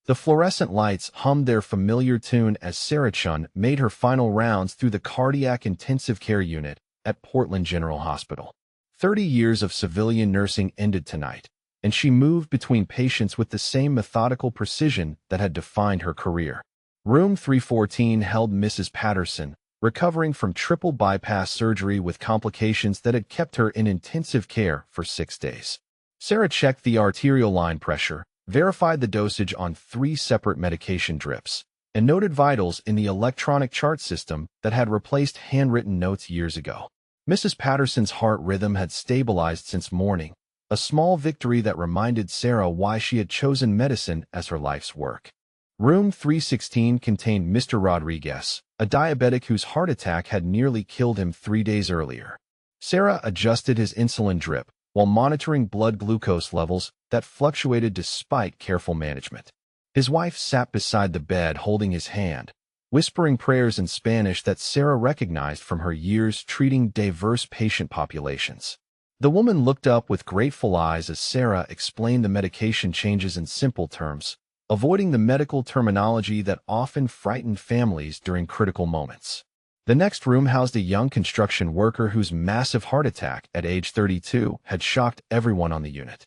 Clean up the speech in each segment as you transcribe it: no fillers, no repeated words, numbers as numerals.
The fluorescent lights hummed their familiar tune as Sarah Chun made her final rounds through the cardiac intensive care unit at Portland General Hospital. 30 years of civilian nursing ended tonight, and she moved between patients with the same methodical precision that had defined her career. Room 314 held Mrs. Patterson, recovering from triple bypass surgery with complications that had kept her in intensive care for 6 days. Sarah checked the arterial line pressure, verified the dosage on 3 separate medication drips, and noted vitals in the electronic chart system that had replaced handwritten notes years ago. Mrs. Patterson's heart rhythm had stabilized since morning, a small victory that reminded Sarah why she had chosen medicine as her life's work. Room 316 contained Mr. Rodriguez, a diabetic whose heart attack had nearly killed him 3 days earlier. Sarah adjusted his insulin drip while monitoring blood glucose levels that fluctuated despite careful management. His wife sat beside the bed holding his hand, whispering prayers in Spanish that Sarah recognized from her years treating diverse patient populations. The woman looked up with grateful eyes as Sarah explained the medication changes in simple terms, avoiding the medical terminology that often frightened families during critical moments. The next room housed a young construction worker whose massive heart attack at age 32 had shocked everyone on the unit.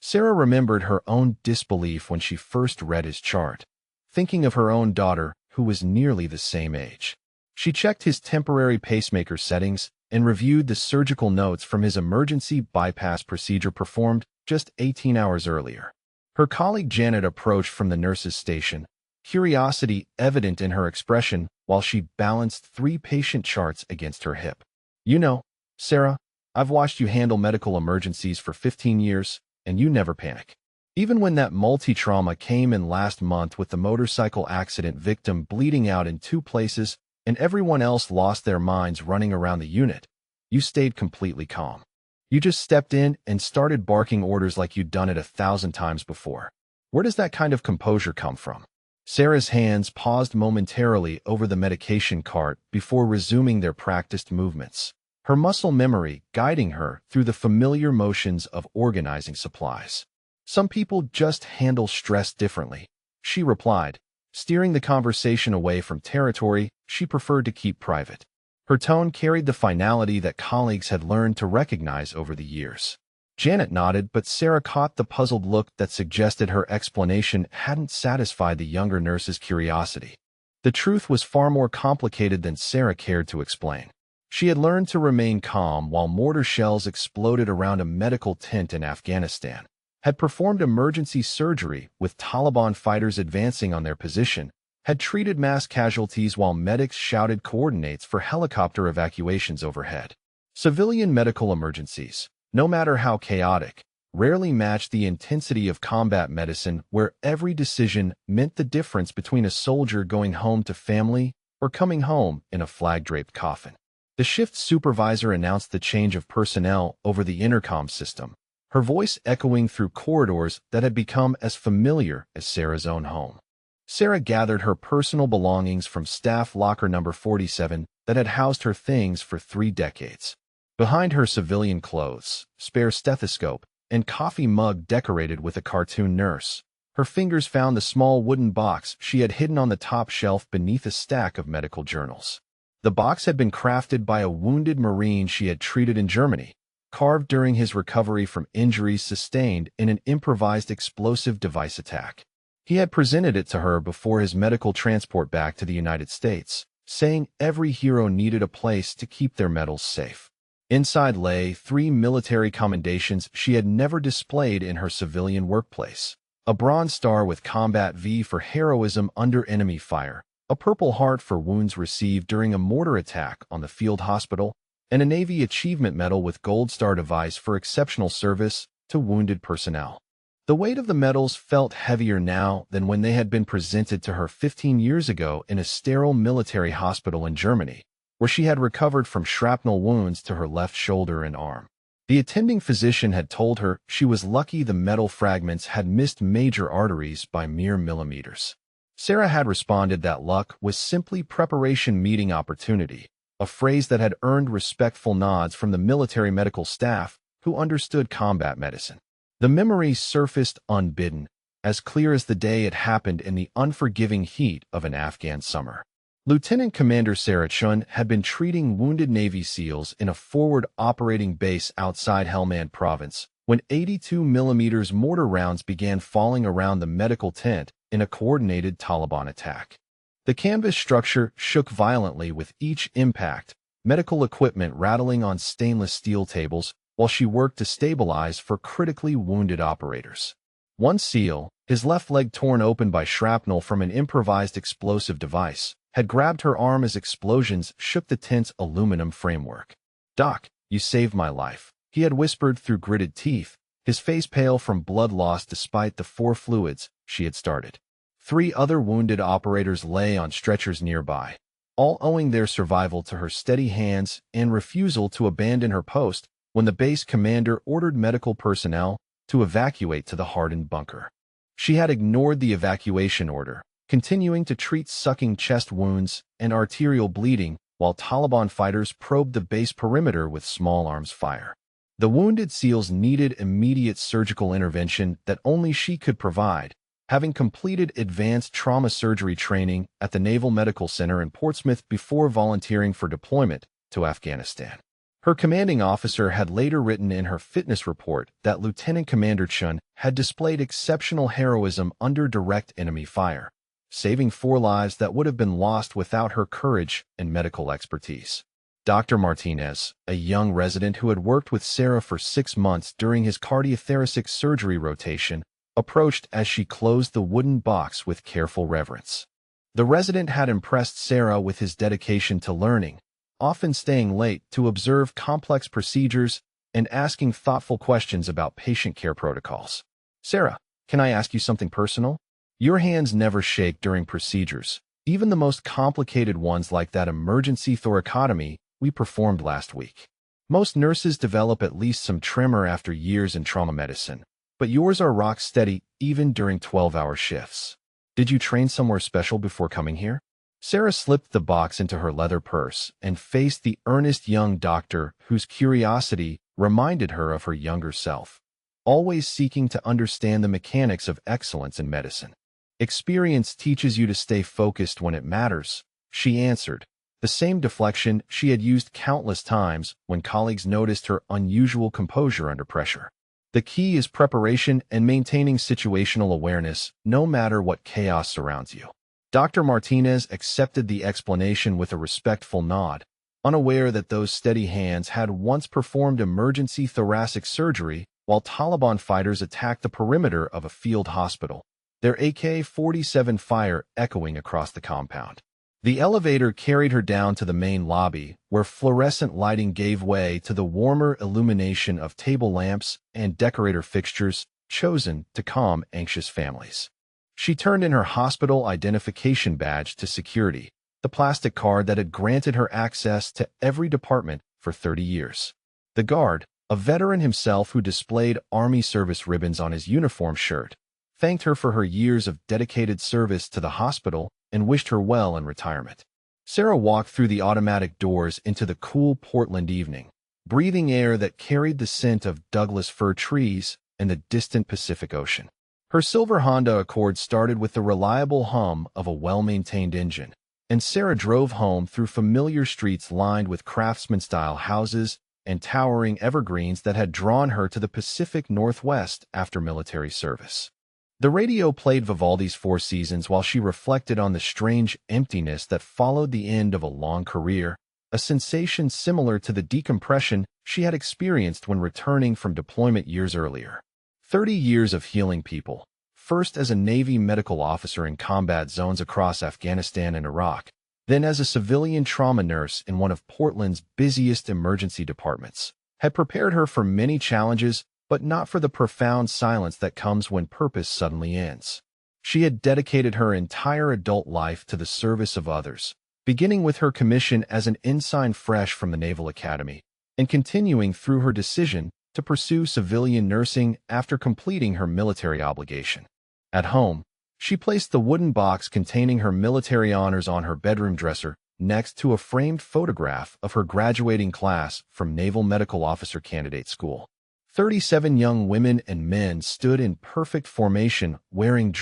Sarah remembered her own disbelief when she first read his chart, thinking of her own daughter, who was nearly the same age. She checked his temporary pacemaker settings and reviewed the surgical notes from his emergency bypass procedure performed just 18 hours earlier. Her colleague Janet approached from the nurse's station, curiosity evident in her expression while she balanced 3 patient charts against her hip. "You know, Sarah, I've watched you handle medical emergencies for 15 years, and you never panic. Even when that multi-trauma came in last month with the motorcycle accident victim bleeding out in 2 places and everyone else lost their minds running around the unit, you stayed completely calm. You just stepped in and started barking orders like you'd done it 1,000 times before. Where does that kind of composure come from?" Sarah's hands paused momentarily over the medication cart before resuming their practiced movements, her muscle memory guiding her through the familiar motions of organizing supplies. "Some people just handle stress differently," she replied, steering the conversation away from territory she preferred to keep private. Her tone carried the finality that colleagues had learned to recognize over the years. Janet nodded, but Sarah caught the puzzled look that suggested her explanation hadn't satisfied the younger nurse's curiosity. The truth was far more complicated than Sarah cared to explain. She had learned to remain calm while mortar shells exploded around a medical tent in Afghanistan, had performed emergency surgery with Taliban fighters advancing on their position, had treated mass casualties while medics shouted coordinates for helicopter evacuations overhead. Civilian medical emergencies, no matter how chaotic, rarely matched the intensity of combat medicine, where every decision meant the difference between a soldier going home to family or coming home in a flag-draped coffin. The shift supervisor announced the change of personnel over the intercom system, her voice echoing through corridors that had become as familiar as Sarah's own home. Sarah gathered her personal belongings from staff locker number 47 that had housed her things for 3 decades. Behind her civilian clothes, spare stethoscope, and coffee mug decorated with a cartoon nurse, her fingers found the small wooden box she had hidden on the top shelf beneath a stack of medical journals. The box had been crafted by a wounded Marine she had treated in Germany, carved during his recovery from injuries sustained in an improvised explosive device attack. He had presented it to her before his medical transport back to the United States, saying every hero needed a place to keep their medals safe. Inside lay 3 military commendations she had never displayed in her civilian workplace: a Bronze Star with Combat V for heroism under enemy fire, a Purple Heart for wounds received during a mortar attack on the field hospital, and a Navy Achievement Medal with Gold Star device for exceptional service to wounded personnel. The weight of the medals felt heavier now than when they had been presented to her 15 years ago in a sterile military hospital in Germany, where she had recovered from shrapnel wounds to her left shoulder and arm. The attending physician had told her she was lucky the metal fragments had missed major arteries by mere millimeters. Sarah had responded that luck was simply preparation meeting opportunity, a phrase that had earned respectful nods from the military medical staff who understood combat medicine. The memory surfaced unbidden, as clear as the day it happened in the unforgiving heat of an Afghan summer. Lieutenant Commander Sarah Chun had been treating wounded Navy SEALs in a forward operating base outside Helmand Province when 82mm mortar rounds began falling around the medical tent in a coordinated Taliban attack. The canvas structure shook violently with each impact, medical equipment rattling on stainless steel tables while she worked to stabilize for critically wounded operators. One SEAL, his left leg torn open by shrapnel from an improvised explosive device, had grabbed her arm as explosions shook the tent's aluminum framework. "Doc, you saved my life," he had whispered through gritted teeth, his face pale from blood loss despite the 4 fluids she had started. 3 other wounded operators lay on stretchers nearby, all owing their survival to her steady hands and refusal to abandon her post when the base commander ordered medical personnel to evacuate to the hardened bunker. She had ignored the evacuation order, continuing to treat sucking chest wounds and arterial bleeding while Taliban fighters probed the base perimeter with small arms fire. The wounded SEALs needed immediate surgical intervention that only she could provide, having completed advanced trauma surgery training at the Naval Medical Center in Portsmouth before volunteering for deployment to Afghanistan. Her commanding officer had later written in her fitness report that Lieutenant Commander Chun had displayed exceptional heroism under direct enemy fire, saving 4 lives that would have been lost without her courage and medical expertise. Dr. Martinez, a young resident who had worked with Sarah for 6 months during his cardiothoracic surgery rotation, approached as she closed the wooden box with careful reverence. The resident had impressed Sarah with his dedication to learning, often staying late to observe complex procedures and asking thoughtful questions about patient care protocols. "Sarah, can I ask you something personal? Your hands never shake during procedures, even the most complicated ones like that emergency thoracotomy we performed last week. Most nurses develop at least some tremor after years in trauma medicine, but yours are rock steady even during 12-hour shifts. Did you train somewhere special before coming here?" Sarah slipped the box into her leather purse and faced the earnest young doctor whose curiosity reminded her of her younger self, always seeking to understand the mechanics of excellence in medicine. "Experience teaches you to stay focused when it matters," she answered, the same deflection she had used countless times when colleagues noticed her unusual composure under pressure. "The key is preparation and maintaining situational awareness, no matter what chaos surrounds you." Dr. Martinez accepted the explanation with a respectful nod, unaware that those steady hands had once performed emergency thoracic surgery while Taliban fighters attacked the perimeter of a field hospital, their AK-47 fire echoing across the compound. The elevator carried her down to the main lobby, where fluorescent lighting gave way to the warmer illumination of table lamps and decorator fixtures chosen to calm anxious families. She turned in her hospital identification badge to security, the plastic card that had granted her access to every department for 30 years. The guard, a veteran himself who displayed Army service ribbons on his uniform shirt, thanked her for her years of dedicated service to the hospital and wished her well in retirement. Sarah walked through the automatic doors into the cool Portland evening, breathing air that carried the scent of Douglas fir trees and the distant Pacific Ocean. Her silver Honda Accord started with the reliable hum of a well-maintained engine, and Sarah drove home through familiar streets lined with craftsman-style houses and towering evergreens that had drawn her to the Pacific Northwest after military service. The radio played Vivaldi's Four Seasons while she reflected on the strange emptiness that followed the end of a long career, a sensation similar to the decompression she had experienced when returning from deployment years earlier. 30 years of healing people, first as a Navy medical officer in combat zones across Afghanistan and Iraq, then as a civilian trauma nurse in one of Portland's busiest emergency departments, had prepared her for many challenges, but not for the profound silence that comes when purpose suddenly ends. She had dedicated her entire adult life to the service of others, beginning with her commission as an ensign fresh from the Naval Academy, and continuing through her decision to pursue civilian nursing after completing her military obligation. At home, she placed the wooden box containing her military honors on her bedroom dresser next to a framed photograph of her graduating class from Naval Medical Officer Candidate School. 37 young women and men stood in perfect formation, wearing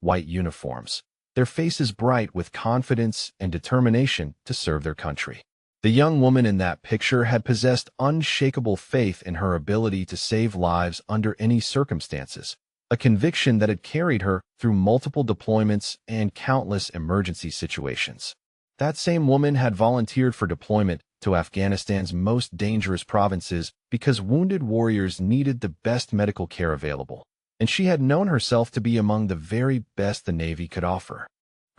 white uniforms, their faces bright with confidence and determination to serve their country. The young woman in that picture had possessed unshakable faith in her ability to save lives under any circumstances, a conviction that had carried her through multiple deployments and countless emergency situations. That same woman had volunteered for deployment to Afghanistan's most dangerous provinces because wounded warriors needed the best medical care available, and she had known herself to be among the very best the Navy could offer.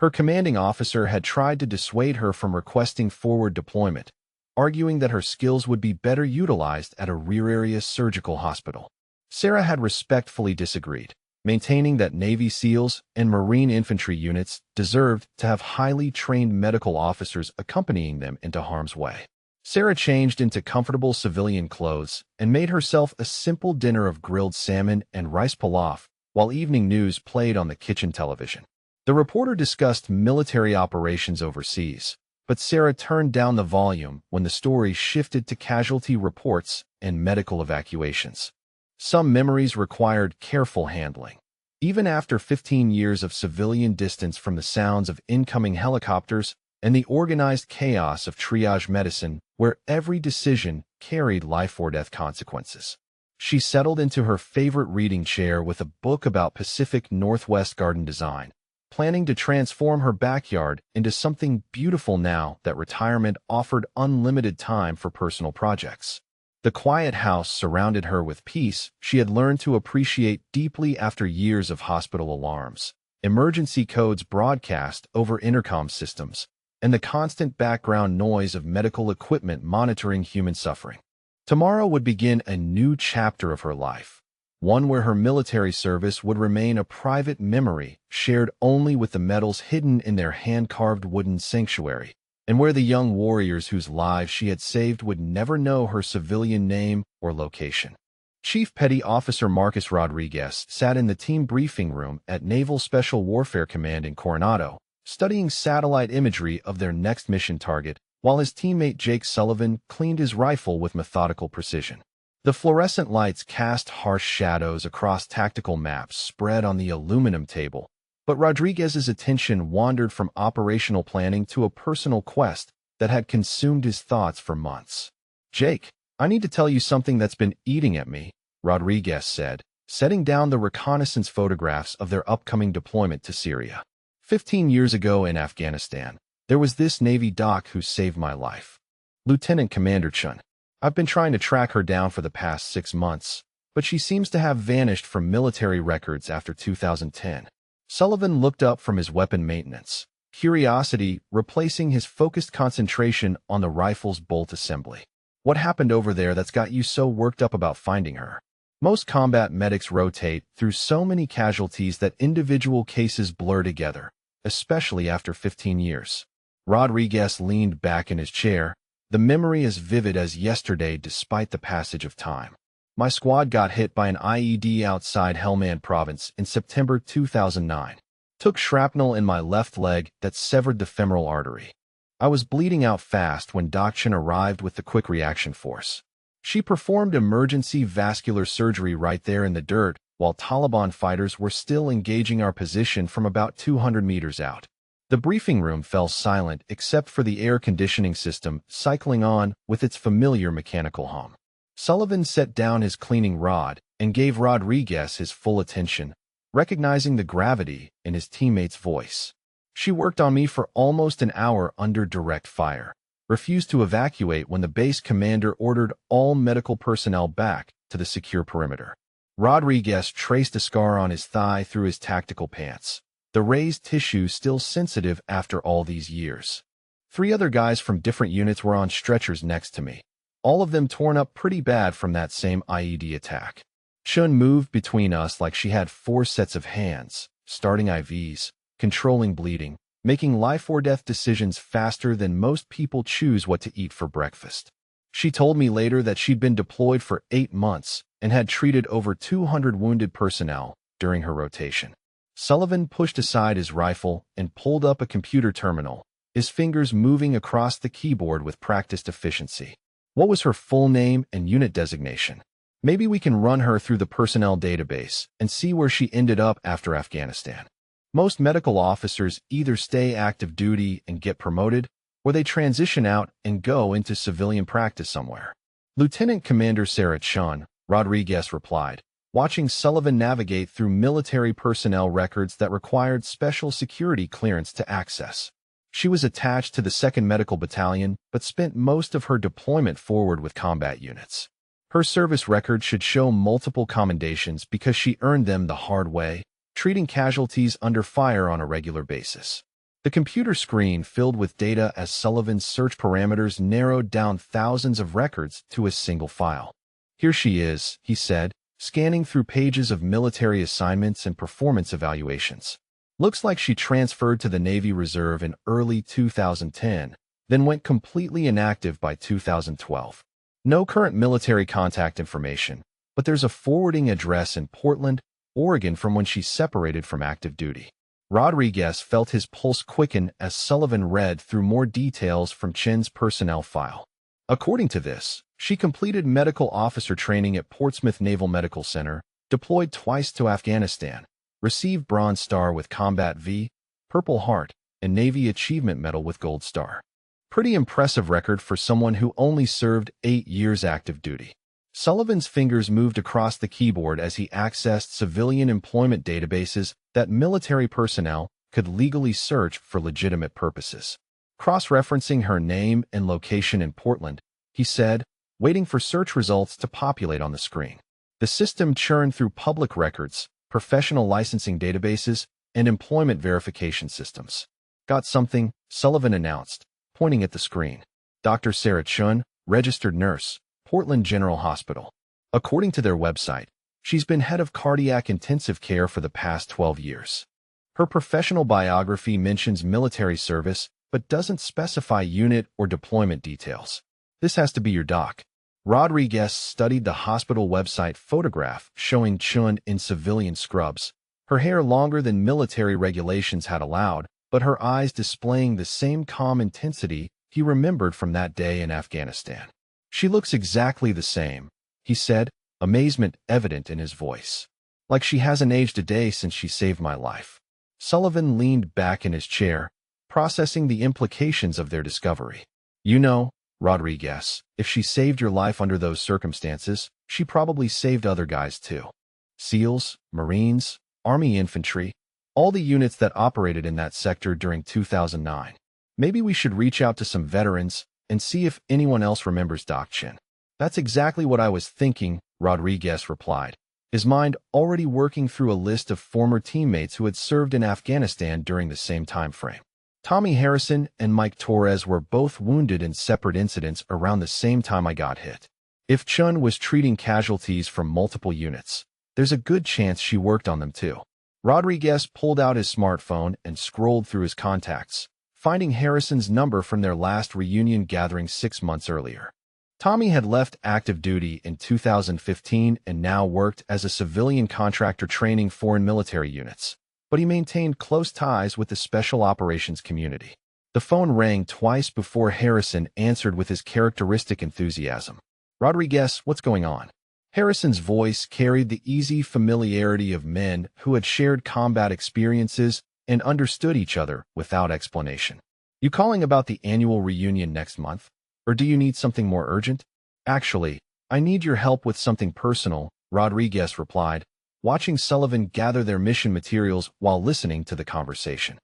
Her commanding officer had tried to dissuade her from requesting forward deployment, arguing that her skills would be better utilized at a rear-area surgical hospital. Sarah had respectfully disagreed, maintaining that Navy SEALs and Marine infantry units deserved to have highly trained medical officers accompanying them into harm's way. Sarah changed into comfortable civilian clothes and made herself a simple dinner of grilled salmon and rice pilaf while evening news played on the kitchen television. The reporter discussed military operations overseas, but Sarah turned down the volume when the story shifted to casualty reports and medical evacuations. Some memories required careful handling. Even after 15 years of civilian distance from the sounds of incoming helicopters and the organized chaos of triage medicine, where every decision carried life-or-death consequences, she settled into her favorite reading chair with a book about Pacific Northwest garden design, planning to transform her backyard into something beautiful now that retirement offered unlimited time for personal projects. The quiet house surrounded her with peace she had learned to appreciate deeply after years of hospital alarms, emergency codes broadcast over intercom systems, and the constant background noise of medical equipment monitoring human suffering. Tomorrow would begin a new chapter of her life, one where her military service would remain a private memory shared only with the medals hidden in their hand-carved wooden sanctuary, and where the young warriors whose lives she had saved would never know her civilian name or location. Chief Petty Officer Marcus Rodriguez sat in the team briefing room at Naval Special Warfare Command in Coronado, studying satellite imagery of their next mission target, while his teammate Jake Sullivan cleaned his rifle with methodical precision. The fluorescent lights cast harsh shadows across tactical maps spread on the aluminum table, but Rodriguez's attention wandered from operational planning to a personal quest that had consumed his thoughts for months. "Jake, I need to tell you something that's been eating at me," Rodriguez said, setting down the reconnaissance photographs of their upcoming deployment to Syria. 15 years ago in Afghanistan, there was this Navy doc who saved my life. Lieutenant Commander Chun. I've been trying to track her down for the past 6 months, but she seems to have vanished from military records after 2010. Sullivan looked up from his weapon maintenance, curiosity replacing his focused concentration on the rifle's bolt assembly. "What happened over there that's got you so worked up about finding her?" Most combat medics rotate through so many casualties that individual cases blur together, especially after 15 years. Rodriguez leaned back in his chair, the memory as vivid as yesterday despite the passage of time. "My squad got hit by an IED outside Helmand Province in September 2009. Took shrapnel in my left leg that severed the femoral artery. I was bleeding out fast when Dokchin arrived with the quick reaction force. She performed emergency vascular surgery right there in the dirt while Taliban fighters were still engaging our position from about 200 meters out." The briefing room fell silent except for the air conditioning system cycling on with its familiar mechanical hum. Sullivan set down his cleaning rod and gave Rodriguez his full attention, recognizing the gravity in his teammate's voice. "She worked on me for almost an hour under direct fire. Refused to evacuate when the base commander ordered all medical personnel back to the secure perimeter." Rodriguez traced a scar on his thigh through his tactical pants, the raised tissue still sensitive after all these years. 3 other guys from different units were on stretchers next to me, all of them torn up pretty bad from that same IED attack. Chun moved between us like she had 4 sets of hands, starting IVs, controlling bleeding, making life-or-death decisions faster than most people choose what to eat for breakfast. She told me later that she'd been deployed for 8 months and had treated over 200 wounded personnel during her rotation. Sullivan pushed aside his rifle and pulled up a computer terminal, his fingers moving across the keyboard with practiced efficiency. "What was her full name and unit designation?" Maybe we can run her through the personnel database and see where she ended up after Afghanistan. Most medical officers either stay active duty and get promoted, or they transition out and go into civilian practice somewhere. Lieutenant Commander Sarah Chun, Rodriguez replied, watching Sullivan navigate through military personnel records that required special security clearance to access. She was attached to the 2nd Medical Battalion, but spent most of her deployment forward with combat units. Her service record should show multiple commendations because she earned them the hard way, treating casualties under fire on a regular basis. The computer screen filled with data as Sullivan's search parameters narrowed down thousands of records to a single file. Here she is, he said, scanning through pages of military assignments and performance evaluations. Looks like she transferred to the Navy Reserve in early 2010, then went completely inactive by 2012. No current military contact information, but there's a forwarding address in Portland, Oregon from when she separated from active duty. Rodriguez felt his pulse quicken as Sullivan read through more details from Chen's personnel file. According to this, she completed medical officer training at Portsmouth Naval Medical Center, deployed twice to Afghanistan, received Bronze Star with Combat V, Purple Heart, and Navy Achievement Medal with Gold Star. Pretty impressive record for someone who only served 8 years active duty. Sullivan's fingers moved across the keyboard as he accessed civilian employment databases that military personnel could legally search for legitimate purposes. Cross-referencing her name and location in Portland, he said, waiting for search results to populate on the screen. The system churned through public records, professional licensing databases, and employment verification systems. Got something, Sullivan announced, pointing at the screen. Dr. Sarah Chun, registered nurse, Portland General Hospital. According to their website, she's been head of cardiac intensive care for the past 12 years. Her professional biography mentions military service, but doesn't specify unit or deployment details. This has to be your doc. Rodriguez studied the hospital website photograph showing Chun in civilian scrubs, her hair longer than military regulations had allowed, but her eyes displaying the same calm intensity he remembered from that day in Afghanistan. She looks exactly the same, he said, amazement evident in his voice. Like she hasn't aged a day since she saved my life. Sullivan leaned back in his chair, processing the implications of their discovery. You know, Rodriguez, if she saved your life under those circumstances, she probably saved other guys too. SEALs, Marines, Army infantry, all the units that operated in that sector during 2009. Maybe we should reach out to some veterans and see if anyone else remembers Doc Chen. That's exactly what I was thinking, Rodriguez replied, his mind already working through a list of former teammates who had served in Afghanistan during the same time frame. Tommy Harrison and Mike Torres were both wounded in separate incidents around the same time I got hit. If Chun was treating casualties from multiple units, there's a good chance she worked on them too. Rodriguez pulled out his smartphone and scrolled through his contacts, finding Harrison's number from their last reunion gathering 6 months earlier. Tommy had left active duty in 2015 and now worked as a civilian contractor training foreign military units, but he maintained close ties with the special operations community. The phone rang twice before Harrison answered with his characteristic enthusiasm. Rodriguez, what's going on? Harrison's voice carried the easy familiarity of men who had shared combat experiences and understood each other without explanation. You calling about the annual reunion next month? Or do you need something more urgent? Actually, I need your help with something personal, Rodriguez replied, watching Sullivan gather their mission materials while listening to the conversation.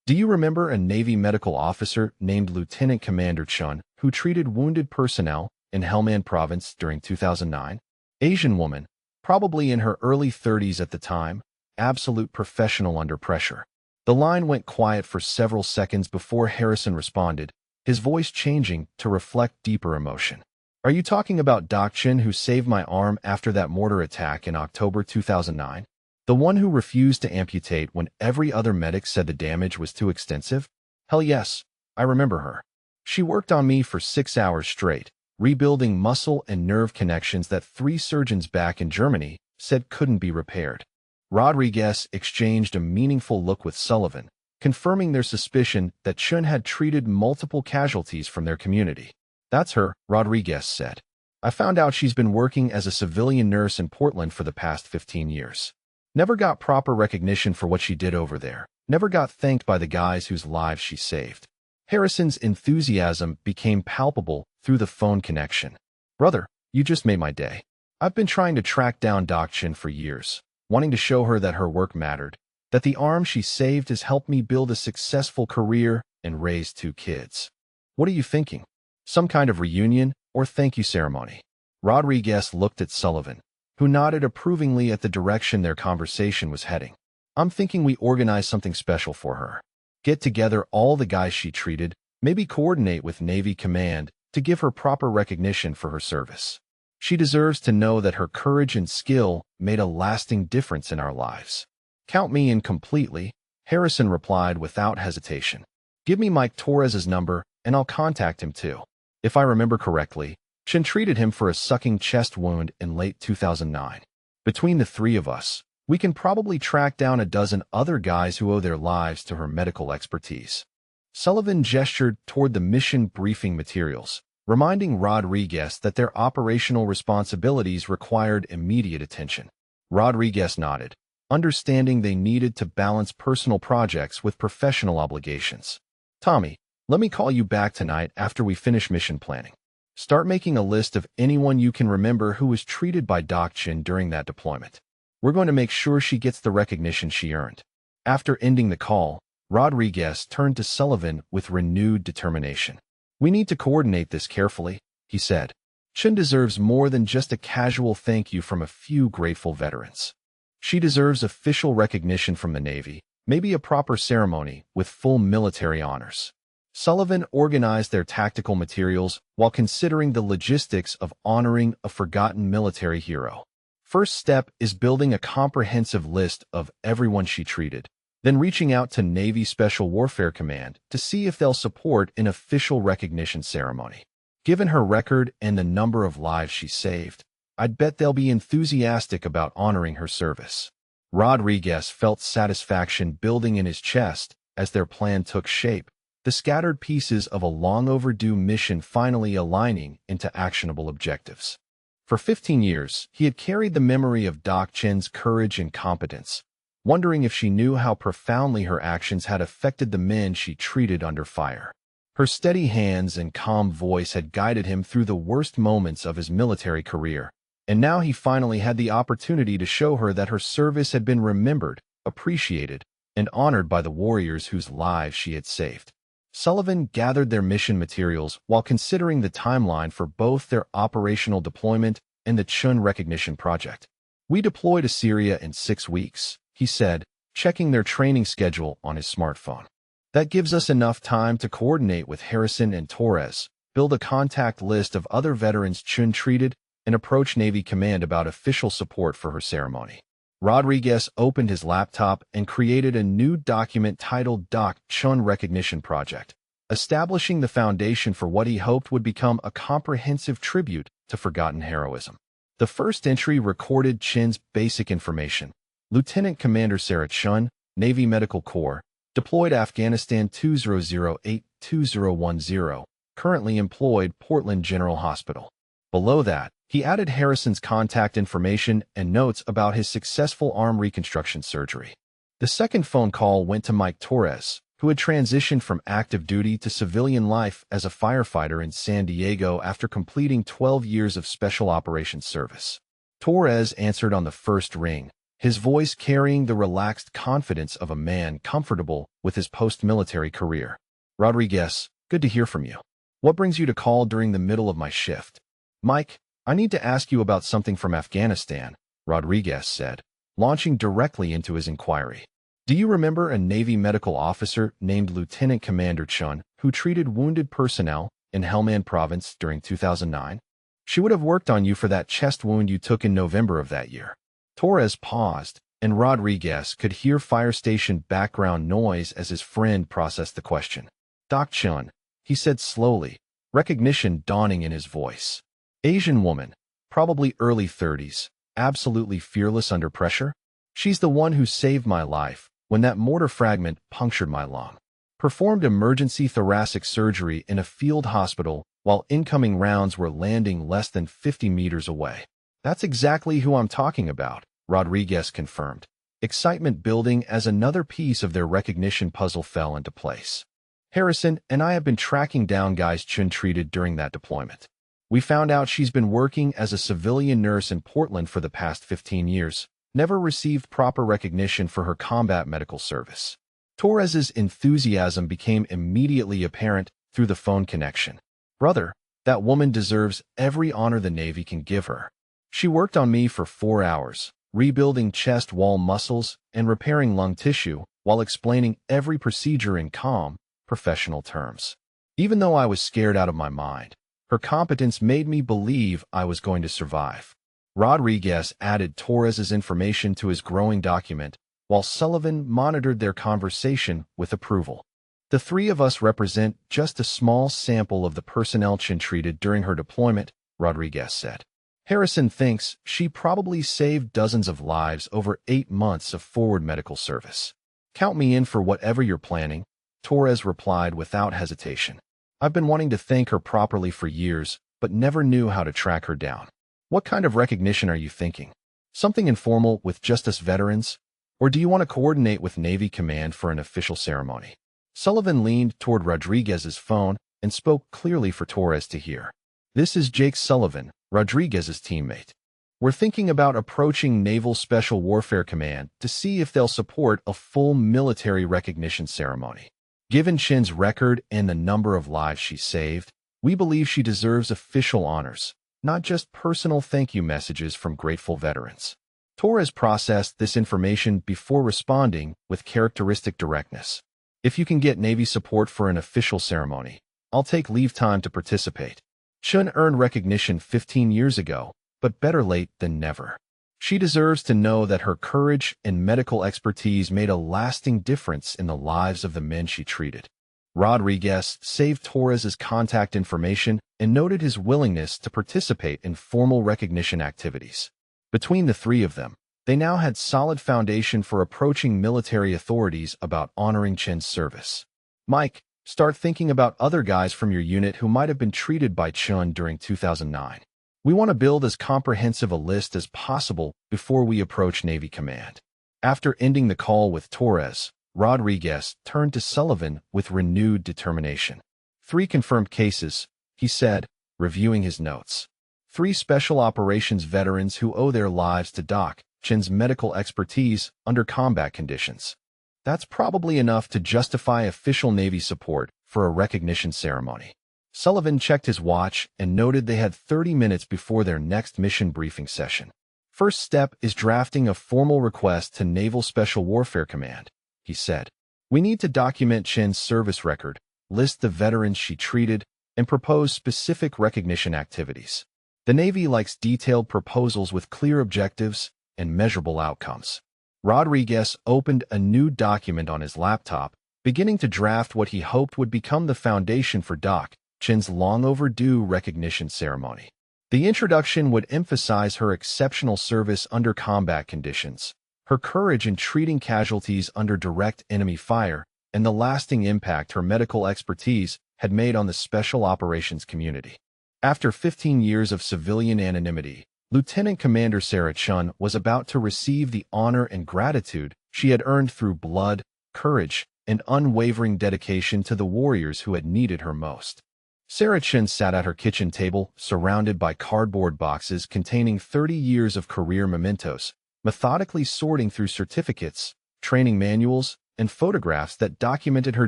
Do you remember a Navy medical officer named Lieutenant Commander Chun who treated wounded personnel in Helmand Province during 2009? Asian woman, probably in her early 30s at the time, absolute professional under pressure. The line went quiet for several seconds before Harrison responded, his voice changing to reflect deeper emotion. Are you talking about Doc Chen who saved my arm after that mortar attack in October 2009? The one who refused to amputate when every other medic said the damage was too extensive? Hell yes, I remember her. She worked on me for 6 hours straight, rebuilding muscle and nerve connections that 3 surgeons back in Germany said couldn't be repaired. Rodriguez exchanged a meaningful look with Sullivan, confirming their suspicion that Chun had treated multiple casualties from their community. That's her, Rodriguez said. I found out she's been working as a civilian nurse in Portland for the past 15 years. Never got proper recognition for what she did over there. Never got thanked by the guys whose lives she saved. Harrison's enthusiasm became palpable through the phone connection. Brother, you just made my day. I've been trying to track down Doc Chin for years, wanting to show her that her work mattered, that the arm she saved has helped me build a successful career and raise 2 kids. What are you thinking? Some kind of reunion or thank you ceremony? Rodriguez looked at Sullivan, who nodded approvingly at the direction their conversation was heading. I'm thinking we organize something special for her. Get together all the guys she treated, maybe coordinate with Navy Command to give her proper recognition for her service. She deserves to know that her courage and skill made a lasting difference in our lives. Count me in completely, Harrison replied without hesitation. Give me Mike Torres's number and I'll contact him too. If I remember correctly, Chin treated him for a sucking chest wound in late 2009. Between the 3 of us, we can probably track down a dozen other guys who owe their lives to her medical expertise. Sullivan gestured toward the mission briefing materials, reminding Rodriguez that their operational responsibilities required immediate attention. Rodriguez nodded, understanding they needed to balance personal projects with professional obligations. Tommy, let me call you back tonight after we finish mission planning. Start making a list of anyone you can remember who was treated by Doc Chin during that deployment. We're going to make sure she gets the recognition she earned. After ending the call, Rodriguez turned to Sullivan with renewed determination. We need to coordinate this carefully, he said. Chin deserves more than just a casual thank you from a few grateful veterans. She deserves official recognition from the Navy, maybe a proper ceremony with full military honors. Sullivan organized their tactical materials while considering the logistics of honoring a forgotten military hero. First step is building a comprehensive list of everyone she treated, then reaching out to Navy Special Warfare Command to see if they'll support an official recognition ceremony. Given her record and the number of lives she saved, I'd bet they'll be enthusiastic about honoring her service. Rodriguez felt satisfaction building in his chest as their plan took shape, the scattered pieces of a long-overdue mission finally aligning into actionable objectives. For 15 years, he had carried the memory of Doc Chin's courage and competence, wondering if she knew how profoundly her actions had affected the men she treated under fire. Her steady hands and calm voice had guided him through the worst moments of his military career, and now he finally had the opportunity to show her that her service had been remembered, appreciated, and honored by the warriors whose lives she had saved. Sullivan gathered their mission materials while considering the timeline for both their operational deployment and the Chun recognition project. We deploy to Syria in 6 weeks, he said, checking their training schedule on his smartphone. That gives us enough time to coordinate with Harrison and Torres, build a contact list of other veterans Chun treated, and approach Navy Command about official support for her ceremony. Rodriguez opened his laptop and created a new document titled Doc Chun Recognition Project, establishing the foundation for what he hoped would become a comprehensive tribute to forgotten heroism. The first entry recorded Chin's basic information. Lieutenant Commander Sarah Chun, Navy Medical Corps, deployed Afghanistan 2008-2010, currently employed Portland General Hospital. Below that, he added Harrison's contact information and notes about his successful arm reconstruction surgery. The second phone call went to Mike Torres, who had transitioned from active duty to civilian life as a firefighter in San Diego after completing 12 years of special operations service. Torres answered on the first ring, his voice carrying the relaxed confidence of a man comfortable with his post-military career. Rodriguez, good to hear from you. What brings you to call during the middle of my shift? Mike, I need to ask you about something from Afghanistan, Rodriguez said, launching directly into his inquiry. Do you remember a Navy medical officer named Lieutenant Commander Chun who treated wounded personnel in Helmand Province during 2009? She would have worked on you for that chest wound you took in November of that year. Torres paused, and Rodriguez could hear fire station background noise as his friend processed the question. Doc Chun, he said slowly, recognition dawning in his voice. Asian woman, probably early 30s, absolutely fearless under pressure. She's the one who saved my life when that mortar fragment punctured my lung. Performed emergency thoracic surgery in a field hospital while incoming rounds were landing less than 50 meters away. That's exactly who I'm talking about, Rodriguez confirmed, excitement building as another piece of their recognition puzzle fell into place. Harrison and I have been tracking down guys Chun treated during that deployment. We found out she's been working as a civilian nurse in Portland for the past 15 years, never received proper recognition for her combat medical service. Torres's enthusiasm became immediately apparent through the phone connection. Brother, that woman deserves every honor the Navy can give her. She worked on me for 4 hours, rebuilding chest wall muscles and repairing lung tissue while explaining every procedure in calm, professional terms. Even though I was scared out of my mind, her competence made me believe I was going to survive. Rodriguez added Torres's information to his growing document, while Sullivan monitored their conversation with approval. The three of us represent just a small sample of the personnel Chin treated during her deployment, Rodriguez said. Harrison thinks she probably saved dozens of lives over 8 months of forward medical service. Count me in for whatever you're planning, Torres replied without hesitation. I've been wanting to thank her properly for years, but never knew how to track her down. What kind of recognition are you thinking? Something informal with just us veterans? Or do you want to coordinate with Navy Command for an official ceremony? Sullivan leaned toward Rodriguez's phone and spoke clearly for Torres to hear. This is Jake Sullivan, Rodriguez's teammate. We're thinking about approaching Naval Special Warfare Command to see if they'll support a full military recognition ceremony. Given Chin's record and the number of lives she saved, we believe she deserves official honors, not just personal thank you messages from grateful veterans. Torres processed this information before responding with characteristic directness. If you can get Navy support for an official ceremony, I'll take leave time to participate. Chun earned recognition 15 years ago, but better late than never. She deserves to know that her courage and medical expertise made a lasting difference in the lives of the men she treated. Rodriguez saved Torres's contact information and noted his willingness to participate in formal recognition activities. Between the three of them, they now had solid foundation for approaching military authorities about honoring Chin's service. Mike, start thinking about other guys from your unit who might have been treated by Chun during 2009. We want to build as comprehensive a list as possible before we approach Navy Command. After ending the call with Torres, Rodriguez turned to Sullivan with renewed determination. 3 confirmed cases, he said, reviewing his notes. 3 special operations veterans who owe their lives to Doc Chin's medical expertise under combat conditions. That's probably enough to justify official Navy support for a recognition ceremony. Sullivan checked his watch and noted they had 30 minutes before their next mission briefing session. First step is drafting a formal request to Naval Special Warfare Command, he said. We need to document Chin's service record, list the veterans she treated, and propose specific recognition activities. The Navy likes detailed proposals with clear objectives and measurable outcomes. Rodriguez opened a new document on his laptop, beginning to draft what he hoped would become the foundation for Doc Chin's long-overdue recognition ceremony. The introduction would emphasize her exceptional service under combat conditions, her courage in treating casualties under direct enemy fire, and the lasting impact her medical expertise had made on the special operations community. After 15 years of civilian anonymity, Lieutenant Commander Sarah Chun was about to receive the honor and gratitude she had earned through blood, courage, and unwavering dedication to the warriors who had needed her most. Sarah Chun sat at her kitchen table, surrounded by cardboard boxes containing 30 years of career mementos, methodically sorting through certificates, training manuals, and photographs that documented her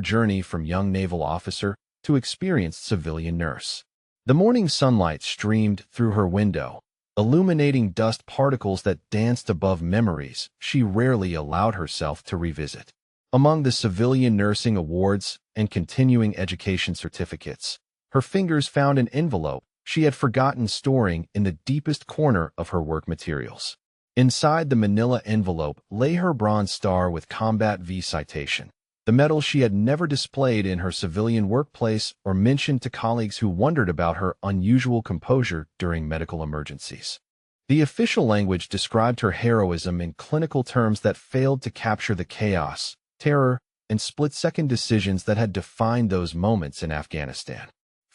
journey from young naval officer to experienced civilian nurse. The morning sunlight streamed through her window, illuminating dust particles that danced above memories she rarely allowed herself to revisit. Among the civilian nursing awards and continuing education certificates, her fingers found an envelope she had forgotten storing in the deepest corner of her work materials. Inside the manila envelope lay her Bronze Star with Combat V citation, the medal she had never displayed in her civilian workplace or mentioned to colleagues who wondered about her unusual composure during medical emergencies. The official language described her heroism in clinical terms that failed to capture the chaos, terror, and split-second decisions that had defined those moments in Afghanistan.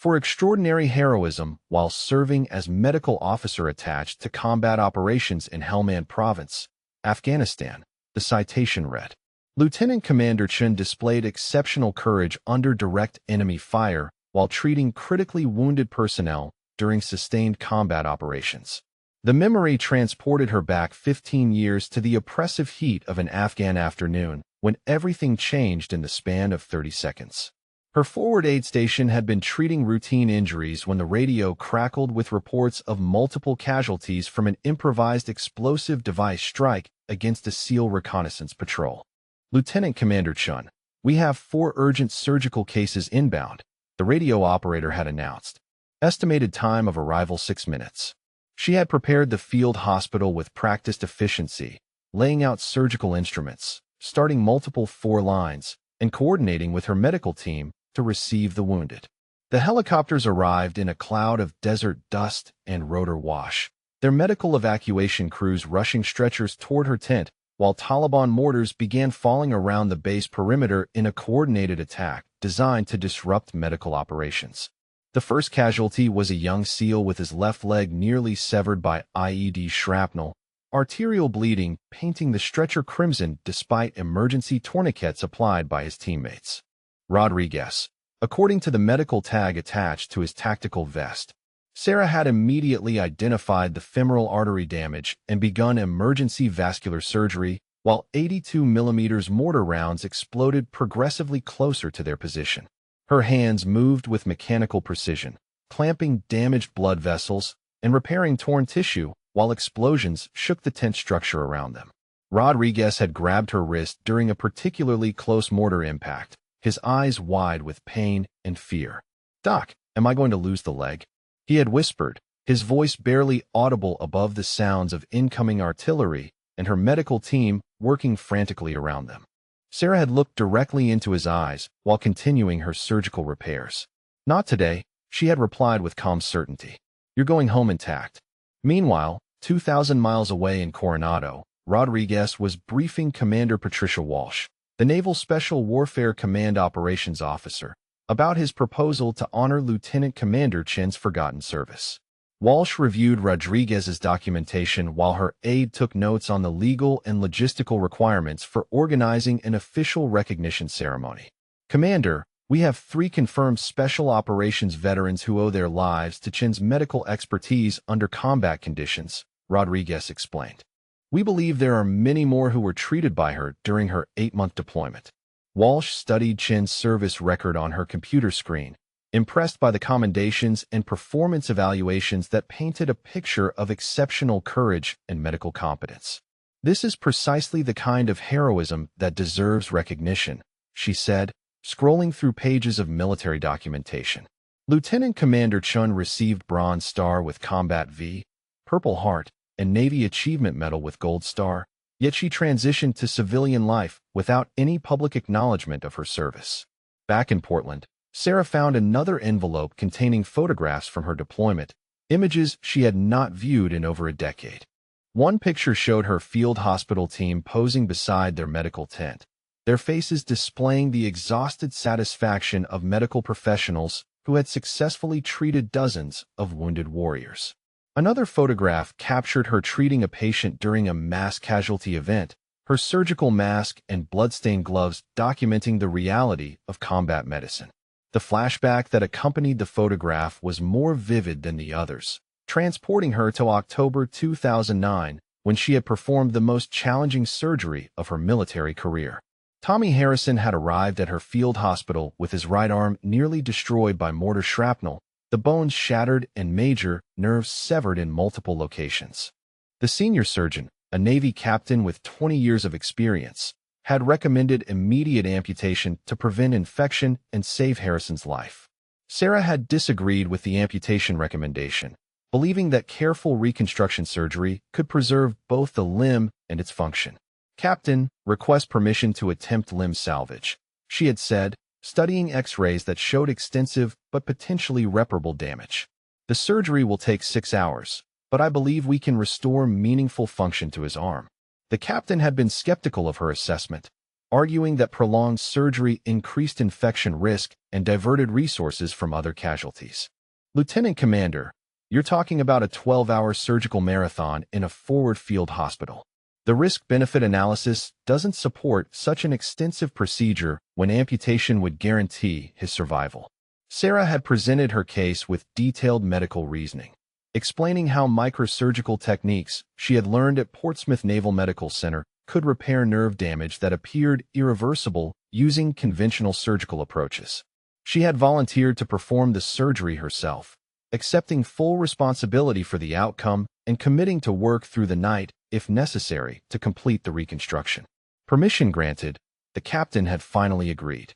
for extraordinary heroism while serving as medical officer attached to combat operations in Helmand Province, Afghanistan. The citation read, Lieutenant Commander Chen displayed exceptional courage under direct enemy fire while treating critically wounded personnel during sustained combat operations. The memory transported her back 15 years to the oppressive heat of an Afghan afternoon when everything changed in the span of 30 seconds. Her forward aid station had been treating routine injuries when the radio crackled with reports of multiple casualties from an improvised explosive device strike against a SEAL reconnaissance patrol. Lieutenant Commander Chun, we have 4 urgent surgical cases inbound, the radio operator had announced. Estimated time of arrival 6 minutes. She had prepared the field hospital with practiced efficiency, laying out surgical instruments, starting multiple 4 lines, and coordinating with her medical team to receive the wounded. The helicopters arrived in a cloud of desert dust and rotor wash, their medical evacuation crews rushing stretchers toward her tent, while Taliban mortars began falling around the base perimeter in a coordinated attack designed to disrupt medical operations. The first casualty was a young SEAL with his left leg nearly severed by IED shrapnel, arterial bleeding painting the stretcher crimson despite emergency tourniquets applied by his teammates. Rodriguez, according to the medical tag attached to his tactical vest. Sarah had immediately identified the femoral artery damage and begun emergency vascular surgery, while 82mm mortar rounds exploded progressively closer to their position. Her hands moved with mechanical precision, clamping damaged blood vessels and repairing torn tissue, while explosions shook the tent structure around them. Rodriguez had grabbed her wrist during a particularly close mortar impact, his eyes wide with pain and fear. "Doc, am I going to lose the leg?" he had whispered, his voice barely audible above the sounds of incoming artillery and her medical team working frantically around them. Sarah had looked directly into his eyes while continuing her surgical repairs. "Not today," she had replied with calm certainty. "You're going home intact." Meanwhile, 2,000 miles away in Coronado, Rodriguez was briefing Commander Patricia Walsh, the Naval Special Warfare Command Operations Officer, about his proposal to honor Lieutenant Commander Chen's forgotten service. Walsh reviewed Rodriguez's documentation while her aide took notes on the legal and logistical requirements for organizing an official recognition ceremony. "Commander, we have 3 confirmed Special Operations veterans who owe their lives to Chen's medical expertise under combat conditions," Rodriguez explained. "We believe there are many more who were treated by her during her 8-month deployment." Walsh studied Chen's service record on her computer screen, impressed by the commendations and performance evaluations that painted a picture of exceptional courage and medical competence. "This is precisely the kind of heroism that deserves recognition," she said, scrolling through pages of military documentation. Lieutenant Commander Chun received Bronze Star with Combat V, Purple Heart, and Navy Achievement Medal with Gold Star, yet she transitioned to civilian life without any public acknowledgement of her service. Back in Portland, Sarah found another envelope containing photographs from her deployment, images she had not viewed in over a decade. One picture showed her field hospital team posing beside their medical tent, their faces displaying the exhausted satisfaction of medical professionals who had successfully treated dozens of wounded warriors. Another photograph captured her treating a patient during a mass casualty event, her surgical mask and bloodstained gloves documenting the reality of combat medicine. The flashback that accompanied the photograph was more vivid than the others, transporting her to October 2009, when she had performed the most challenging surgery of her military career. Tommy Harrison had arrived at her field hospital with his right arm nearly destroyed by mortar shrapnel, the bones shattered and major nerves severed in multiple locations. The senior surgeon, a Navy captain with 20 years of experience, had recommended immediate amputation to prevent infection and save Harrison's life. Sarah had disagreed with the amputation recommendation, believing that careful reconstruction surgery could preserve both the limb and its function. "Captain, request permission to attempt limb salvage," she had said, studying X-rays that showed extensive but potentially reparable damage. "The surgery will take 6 hours, but I believe we can restore meaningful function to his arm." The captain had been skeptical of her assessment, arguing that prolonged surgery increased infection risk and diverted resources from other casualties. Lieutenant Commander, you're talking about a 12-hour surgical marathon in a forward field hospital. The risk-benefit analysis doesn't support such an extensive procedure when amputation would guarantee his survival. Sarah had presented her case with detailed medical reasoning, explaining how microsurgical techniques she had learned at Portsmouth Naval Medical Center could repair nerve damage that appeared irreversible using conventional surgical approaches. She had volunteered to perform the surgery herself, accepting full responsibility for the outcome and committing to work through the night, if necessary, to complete the reconstruction. Permission granted, the captain had finally agreed.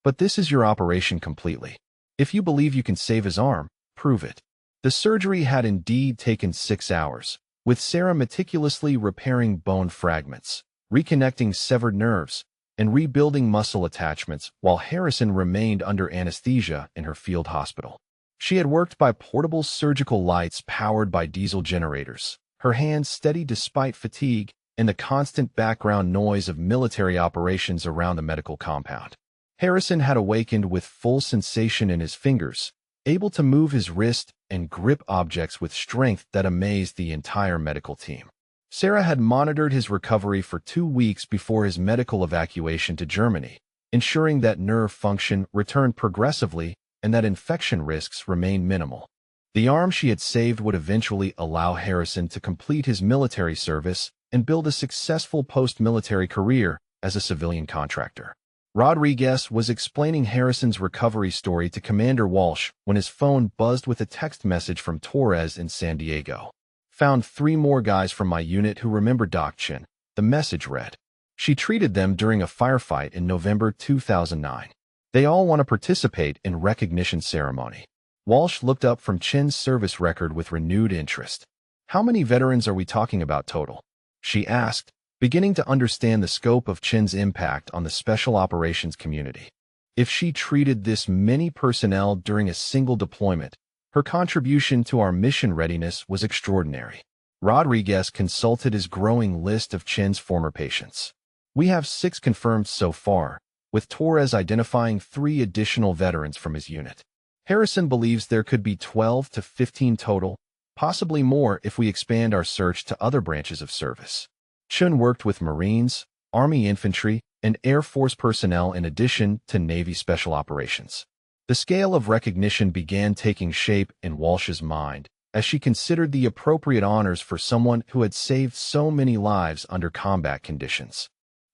But this is your operation completely. If you believe you can save his arm, prove it. The surgery had indeed taken 6 hours, with Sarah meticulously repairing bone fragments, reconnecting severed nerves, and rebuilding muscle attachments while Harrison remained under anesthesia in her field hospital. She had worked by portable surgical lights powered by diesel generators, her hands steady despite fatigue and the constant background noise of military operations around the medical compound. Harrison had awakened with full sensation in his fingers, able to move his wrist and grip objects with strength that amazed the entire medical team. Sarah had monitored his recovery for 2 weeks before his medical evacuation to Germany, ensuring that nerve function returned progressively and that infection risks remained minimal. The arm she had saved would eventually allow Harrison to complete his military service and build a successful post-military career as a civilian contractor. Rodriguez was explaining Harrison's recovery story to Commander Walsh when his phone buzzed with a text message from Torres in San Diego. Found 3 more guys from my unit who remember Doc Chin, the message read. She treated them during a firefight in November 2009. They all want to participate in recognition ceremony. Walsh looked up from Chin's service record with renewed interest. How many veterans are we talking about total? She asked, beginning to understand the scope of Chin's impact on the special operations community. If she treated this many personnel during a single deployment, her contribution to our mission readiness was extraordinary. Rodriguez consulted his growing list of Chin's former patients. We have 6 confirmed so far, with Torres identifying 3 additional veterans from his unit. Harrison believes there could be 12 to 15 total, possibly more if we expand our search to other branches of service. Chun worked with Marines, Army infantry, and Air Force personnel in addition to Navy special operations. The scale of recognition began taking shape in Walsh's mind as she considered the appropriate honors for someone who had saved so many lives under combat conditions.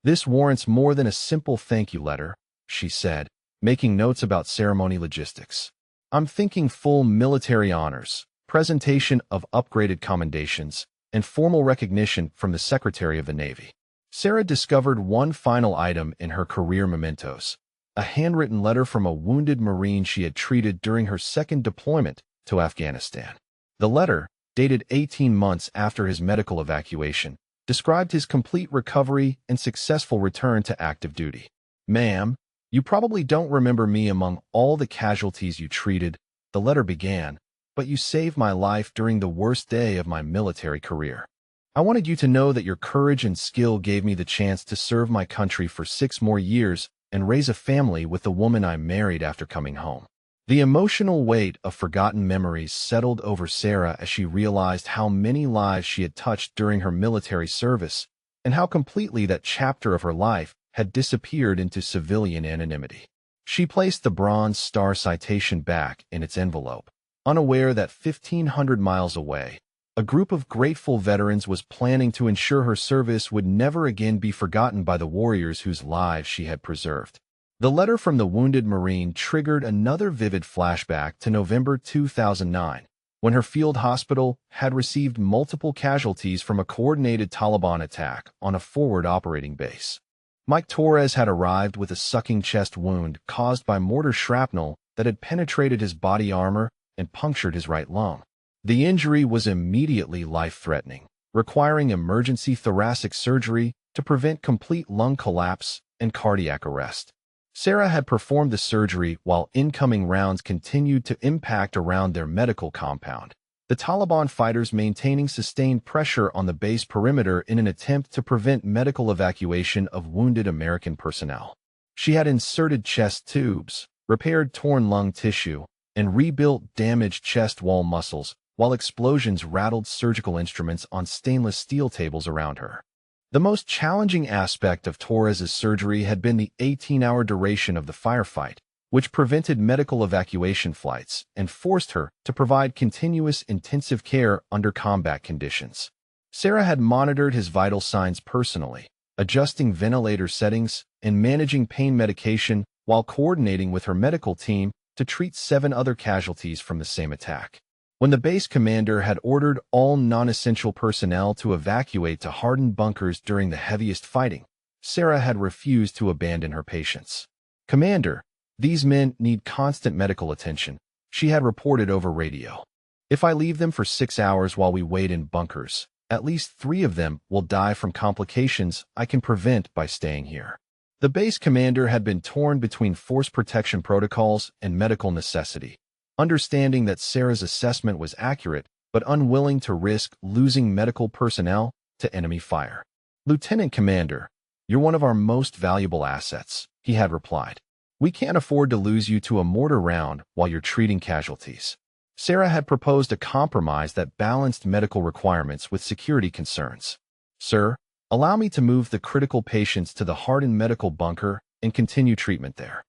This warrants more than a simple thank you letter, she said, making notes about ceremony logistics. I'm thinking full military honors, presentation of upgraded commendations, and formal recognition from the Secretary of the Navy. Sarah discovered one final item in her career mementos, a handwritten letter from a wounded Marine she had treated during her second deployment to Afghanistan. The letter, dated 18 months after his medical evacuation, described his complete recovery and successful return to active duty. Ma'am, you probably don't remember me among all the casualties you treated, the letter began, but you saved my life during the worst day of my military career. I wanted you to know that your courage and skill gave me the chance to serve my country for 6 more years and raise a family with the woman I married after coming home. The emotional weight of forgotten memories settled over Sarah as she realized how many lives she had touched during her military service and how completely that chapter of her life had disappeared into civilian anonymity. She placed the Bronze Star citation back in its envelope, unaware that 1,500 miles away, a group of grateful veterans was planning to ensure her service would never again be forgotten by the warriors whose lives she had preserved. The letter from the wounded Marine triggered another vivid flashback to November 2009, when her field hospital had received multiple casualties from a coordinated Taliban attack on a forward operating base. Mike Torres had arrived with a sucking chest wound caused by mortar shrapnel that had penetrated his body armor and punctured his right lung. The injury was immediately life-threatening, requiring emergency thoracic surgery to prevent complete lung collapse and cardiac arrest. Sarah had performed the surgery while incoming rounds continued to impact around their medical compound, the Taliban fighters maintaining sustained pressure on the base perimeter in an attempt to prevent medical evacuation of wounded American personnel. She had inserted chest tubes, repaired torn lung tissue, and rebuilt damaged chest wall muscles while explosions rattled surgical instruments on stainless steel tables around her. The most challenging aspect of Torres's surgery had been the 18-hour duration of the firefight, which prevented medical evacuation flights and forced her to provide continuous intensive care under combat conditions. Sarah had monitored his vital signs personally, adjusting ventilator settings and managing pain medication while coordinating with her medical team to treat 7 other casualties from the same attack. When the base commander had ordered all non-essential personnel to evacuate to hardened bunkers during the heaviest fighting, Sarah had refused to abandon her patients. "Commander, these men need constant medical attention," she had reported over radio. "If I leave them for 6 hours while we wait in bunkers, at least 3 of them will die from complications I can prevent by staying here." The base commander had been torn between force protection protocols and medical necessity, understanding that Sarah's assessment was accurate but unwilling to risk losing medical personnel to enemy fire. "Lieutenant Commander, you're one of our most valuable assets," he had replied. "We can't afford to lose you to a mortar round while you're treating casualties." Sarah had proposed a compromise that balanced medical requirements with security concerns. "Sir, allow me to move the critical patients to the hardened medical bunker and continue treatment there.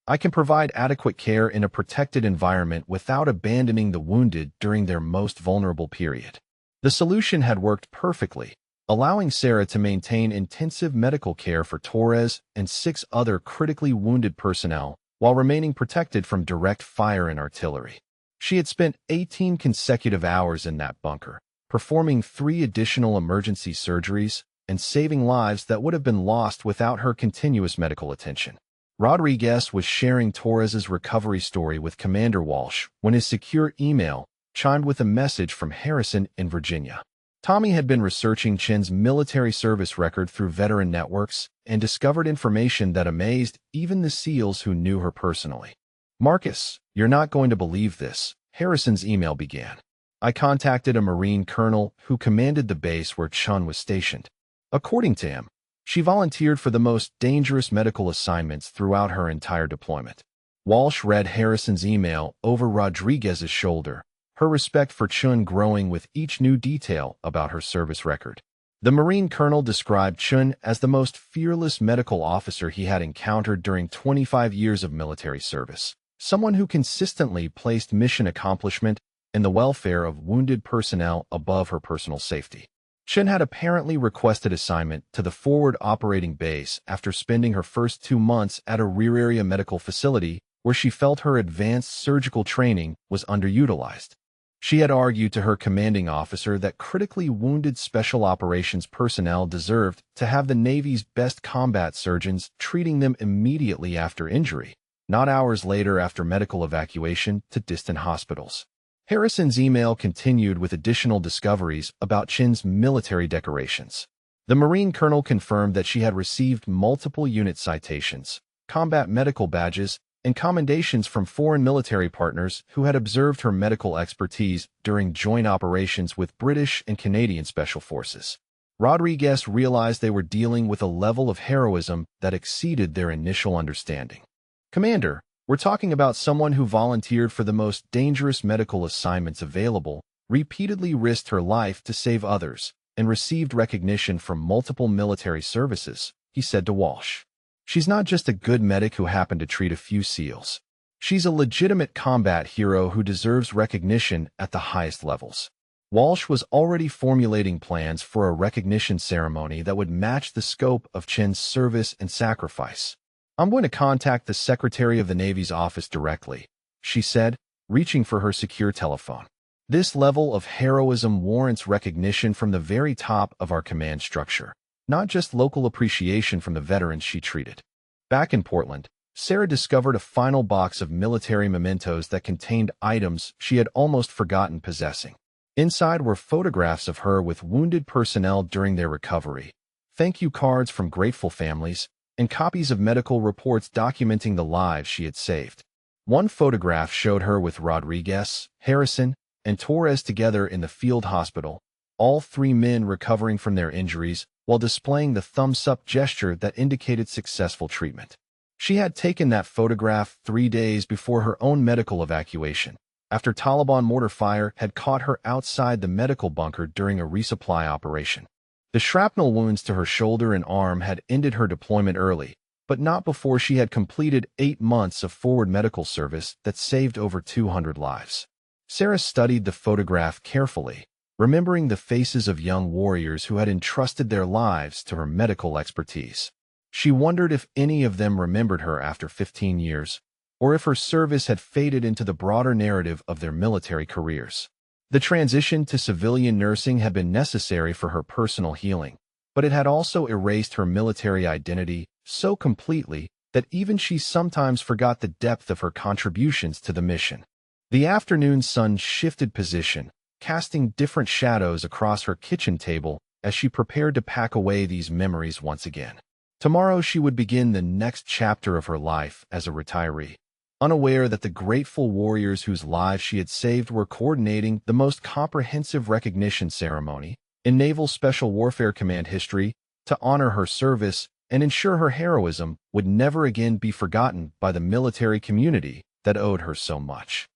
I can provide adequate care in a protected environment without abandoning the wounded during their most vulnerable period." The solution had worked perfectly, allowing Sarah to maintain intensive medical care for Torres and 6 other critically wounded personnel while remaining protected from direct fire and artillery. She had spent 18 consecutive hours in that bunker, performing 3 additional emergency surgeries and saving lives that would have been lost without her continuous medical attention. Rodriguez was sharing Torres's recovery story with Commander Walsh when his secure email chimed with a message from Harrison in Virginia. Tommy had been researching Chin's military service record through veteran networks and discovered information that amazed even the SEALs who knew her personally. "Marcus, you're not going to believe this," Harrison's email began. "I contacted a Marine colonel who commanded the base where Chun was stationed. According to him, she volunteered for the most dangerous medical assignments throughout her entire deployment." Walsh read Harrison's email over Rodriguez's shoulder, her respect for Chun growing with each new detail about her service record. The Marine colonel described Chun as the most fearless medical officer he had encountered during 25 years of military service, someone who consistently placed mission accomplishment and the welfare of wounded personnel above her personal safety. Chun had apparently requested assignment to the forward operating base after spending her first 2 months at a rear area medical facility where she felt her advanced surgical training was underutilized. She had argued to her commanding officer that critically wounded special operations personnel deserved to have the Navy's best combat surgeons treating them immediately after injury, not hours later after medical evacuation to distant hospitals. Harrison's email continued with additional discoveries about Chin's military decorations. The Marine colonel confirmed that she had received multiple unit citations, combat medical badges, and commendations from foreign military partners who had observed her medical expertise during joint operations with British and Canadian Special Forces. Rodriguez realized they were dealing with a level of heroism that exceeded their initial understanding. "Commander, we're talking about someone who volunteered for the most dangerous medical assignments available, repeatedly risked her life to save others, and received recognition from multiple military services," he said to Walsh. "She's not just a good medic who happened to treat a few SEALs. She's a legitimate combat hero who deserves recognition at the highest levels." Walsh was already formulating plans for a recognition ceremony that would match the scope of Chin's service and sacrifice. "I'm going to contact the Secretary of the Navy's office directly," she said, reaching for her secure telephone. "This level of heroism warrants recognition from the very top of our command structure, not just local appreciation from the veterans she treated." Back in Portland, Sarah discovered a final box of military mementos that contained items she had almost forgotten possessing. Inside were photographs of her with wounded personnel during their recovery, thank you cards from grateful families, and copies of medical reports documenting the lives she had saved. One photograph showed her with Rodriguez, Harrison, and Torres together in the field hospital, all three men recovering from their injuries while displaying the thumbs-up gesture that indicated successful treatment. She had taken that photograph 3 days before her own medical evacuation, after Taliban mortar fire had caught her outside the medical bunker during a resupply operation. The shrapnel wounds to her shoulder and arm had ended her deployment early, but not before she had completed 8 months of forward medical service that saved over 200 lives. Sarah studied the photograph carefully, remembering the faces of young warriors who had entrusted their lives to her medical expertise. She wondered if any of them remembered her after 15 years, or if her service had faded into the broader narrative of their military careers. The transition to civilian nursing had been necessary for her personal healing, but it had also erased her military identity so completely that even she sometimes forgot the depth of her contributions to the mission. The afternoon sun shifted position, casting different shadows across her kitchen table as she prepared to pack away these memories once again. Tomorrow she would begin the next chapter of her life as a retiree, unaware that the grateful warriors whose lives she had saved were coordinating the most comprehensive recognition ceremony in Naval Special Warfare Command history to honor her service and ensure her heroism would never again be forgotten by the military community that owed her so much.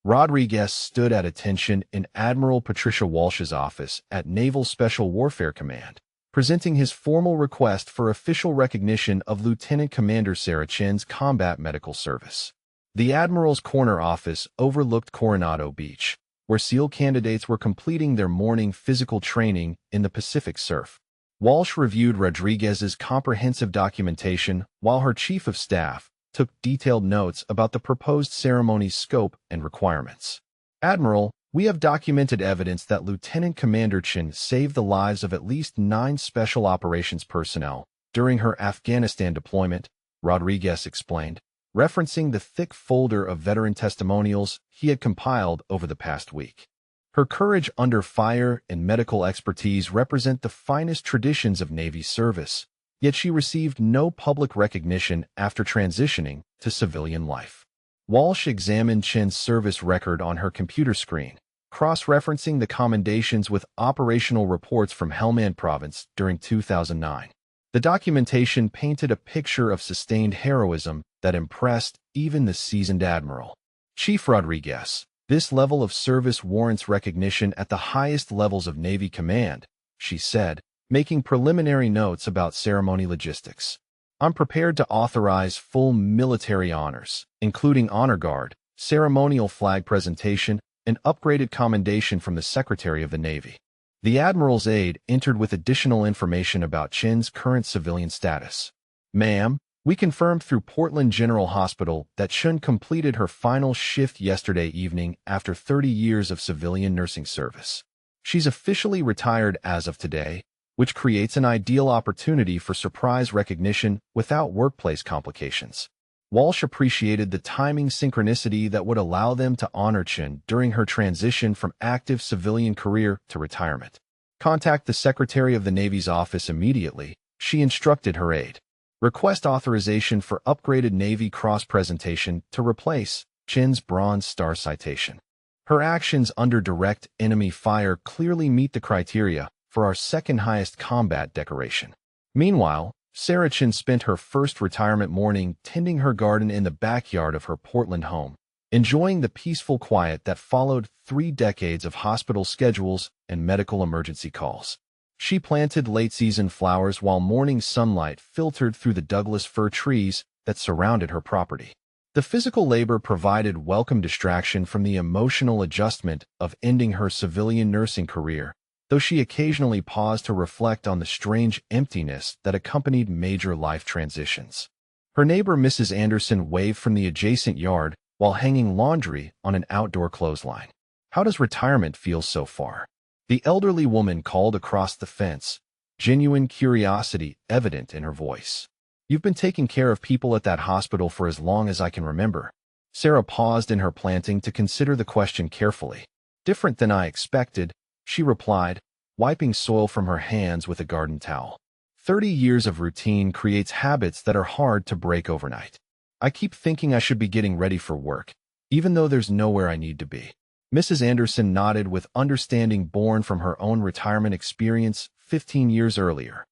Rodriguez stood at attention in Admiral Patricia Walsh's office at Naval Special Warfare Command, presenting his formal request for official recognition of Lieutenant Commander Sarah Chen's combat medical service. The Admiral's corner office overlooked Coronado Beach, where SEAL candidates were completing their morning physical training in the Pacific surf. Walsh reviewed Rodriguez's comprehensive documentation while her chief of staff took detailed notes about the proposed ceremony's scope and requirements. Admiral, we have documented evidence that Lieutenant Commander Chen saved the lives of at least 9 special operations personnel during her Afghanistan deployment, Rodriguez explained, referencing the thick folder of veteran testimonials he had compiled over the past week. Her courage under fire and medical expertise represent the finest traditions of Navy service, yet she received no public recognition after transitioning to civilian life. Walsh examined Chen's service record on her computer screen, cross-referencing the commendations with operational reports from Helmand Province during 2009. The documentation painted a picture of sustained heroism that impressed even the seasoned admiral. Chief Rodriguez, this level of service warrants recognition at the highest levels of Navy command, she said, making preliminary notes about ceremony logistics. I'm prepared to authorize full military honors, including honor guard, ceremonial flag presentation, and upgraded commendation from the Secretary of the Navy. The Admiral's aide entered with additional information about Chen's current civilian status. Ma'am, we confirmed through Portland General Hospital that Chen completed her final shift yesterday evening after 30 years of civilian nursing service. She's officially retired as of today, which creates an ideal opportunity for surprise recognition without workplace complications. Walsh appreciated the timing synchronicity that would allow them to honor Chen during her transition from active civilian career to retirement. Contact the Secretary of the Navy's office immediately, she instructed her aide. Request authorization for upgraded Navy Cross presentation to replace Chen's Bronze Star citation. Her actions under direct enemy fire clearly meet the criteria for our second highest combat decoration. Meanwhile, Sarah Chen spent her first retirement morning tending her garden in the backyard of her Portland home, enjoying the peaceful quiet that followed 3 decades of hospital schedules and medical emergency calls. She planted late-season flowers while morning sunlight filtered through the Douglas fir trees that surrounded her property. The physical labor provided welcome distraction from the emotional adjustment of ending her civilian nursing career, though she occasionally paused to reflect on the strange emptiness that accompanied major life transitions. Her neighbor Mrs. Anderson waved from the adjacent yard while hanging laundry on an outdoor clothesline. How does retirement feel so far? The elderly woman called across the fence, genuine curiosity evident in her voice. You've been taking care of people at that hospital for as long as I can remember. Sarah paused in her planting to consider the question carefully. Different than I expected, she replied, wiping soil from her hands with a garden towel. 30 years of routine creates habits that are hard to break overnight. I keep thinking I should be getting ready for work, even though there's nowhere I need to be. Mrs. Anderson nodded with understanding born from her own retirement experience 15 years earlier.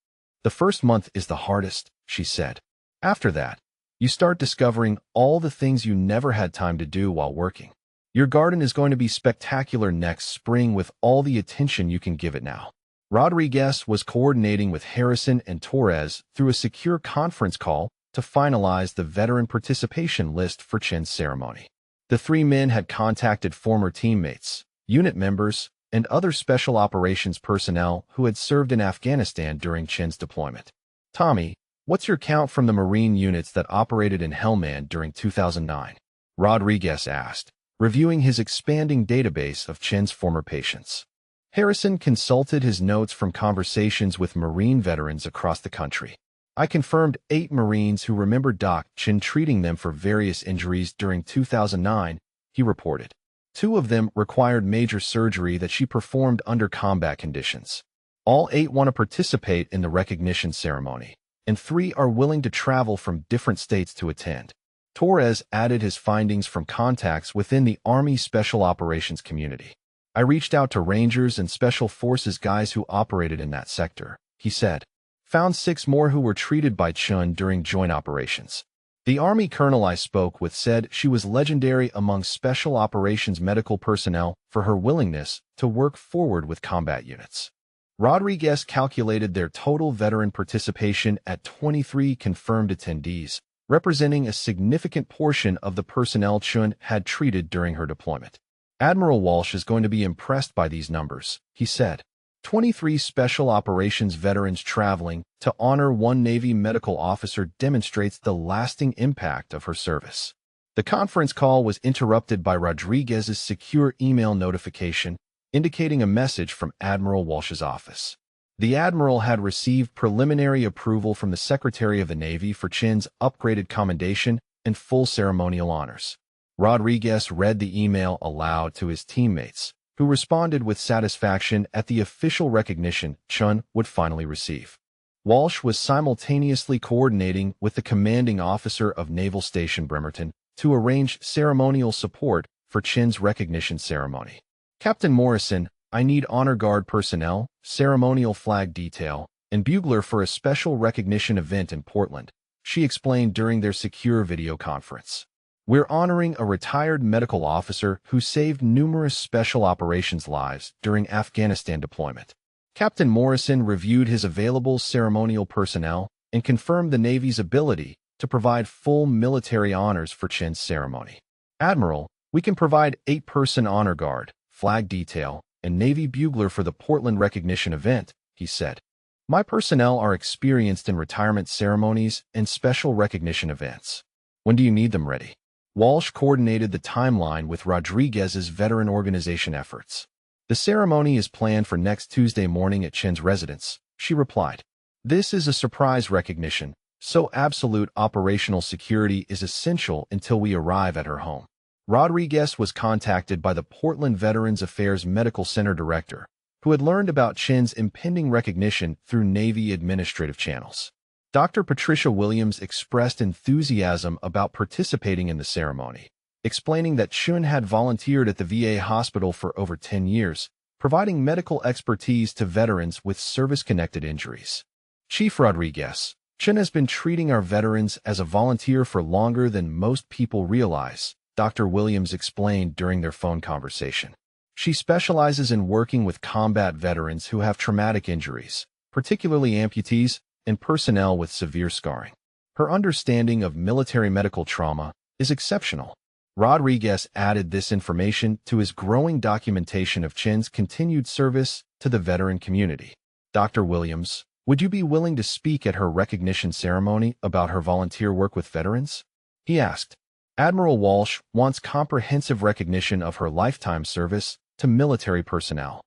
The first month is the hardest, she said. After that, you start discovering all the things you never had time to do while working. Your garden is going to be spectacular next spring with all the attention you can give it now. Rodriguez was coordinating with Harrison and Torres through a secure conference call to finalize the veteran participation list for Chin's ceremony. The three men had contacted former teammates, unit members, and other special operations personnel who had served in Afghanistan during Chin's deployment. Tommy, what's your count from the Marine units that operated in Helmand during 2009? Rodriguez asked, reviewing his expanding database of Chin's former patients. Harrison consulted his notes from conversations with Marine veterans across the country. I confirmed 8 Marines who remembered Doc Chin treating them for various injuries during 2009, he reported. 2 of them required major surgery that she performed under combat conditions. All 8 want to participate in the recognition ceremony, and 3 are willing to travel from different states to attend. Torres added his findings from contacts within the Army Special Operations community. I reached out to Rangers and Special Forces guys who operated in that sector, he said. Found 6 more who were treated by Chun during joint operations. The Army colonel I spoke with said she was legendary among Special Operations medical personnel for her willingness to work forward with combat units. Rodriguez calculated their total veteran participation at 23 confirmed attendees, representing a significant portion of the personnel Chun had treated during her deployment. Admiral Walsh is going to be impressed by these numbers, he said. 23 Special Operations veterans traveling to honor one Navy medical officer demonstrates the lasting impact of her service. The conference call was interrupted by Rodriguez's secure email notification, indicating a message from Admiral Walsh's office. The Admiral had received preliminary approval from the Secretary of the Navy for Chin's upgraded commendation and full ceremonial honors. Rodriguez read the email aloud to his teammates, who responded with satisfaction at the official recognition Chun would finally receive. Walsh was simultaneously coordinating with the commanding officer of Naval Station Bremerton to arrange ceremonial support for Chin's recognition ceremony. Captain Morrison, I need honor guard personnel, ceremonial flag detail, and bugler for a special recognition event in Portland, she explained during their secure video conference. We're honoring a retired medical officer who saved numerous special operations lives during Afghanistan deployment. Captain Morrison reviewed his available ceremonial personnel and confirmed the Navy's ability to provide full military honors for Chin's ceremony. Admiral, we can provide 8-person honor guard, flag detail, and Navy bugler for the Portland recognition event, he said. My personnel are experienced in retirement ceremonies and special recognition events. When do you need them ready? Walsh coordinated the timeline with Rodriguez's veteran organization efforts. The ceremony is planned for next Tuesday morning at Chin's residence, she replied. This is a surprise recognition, so absolute operational security is essential until we arrive at her home. Rodriguez was contacted by the Portland Veterans Affairs Medical Center director, who had learned about Chin's impending recognition through Navy administrative channels. Dr. Patricia Williams expressed enthusiasm about participating in the ceremony, explaining that Chun had volunteered at the VA hospital for over 10 years, providing medical expertise to veterans with service-connected injuries. Chief Rodriguez, Chun has been treating our veterans as a volunteer for longer than most people realize, Dr. Williams explained during their phone conversation. She specializes in working with combat veterans who have traumatic injuries, particularly amputees, and personnel with severe scarring. Her understanding of military medical trauma is exceptional. Rodriguez added this information to his growing documentation of Chin's continued service to the veteran community. Dr. Williams, would you be willing to speak at her recognition ceremony about her volunteer work with veterans? He asked. Admiral Walsh wants comprehensive recognition of her lifetime service to military personnel.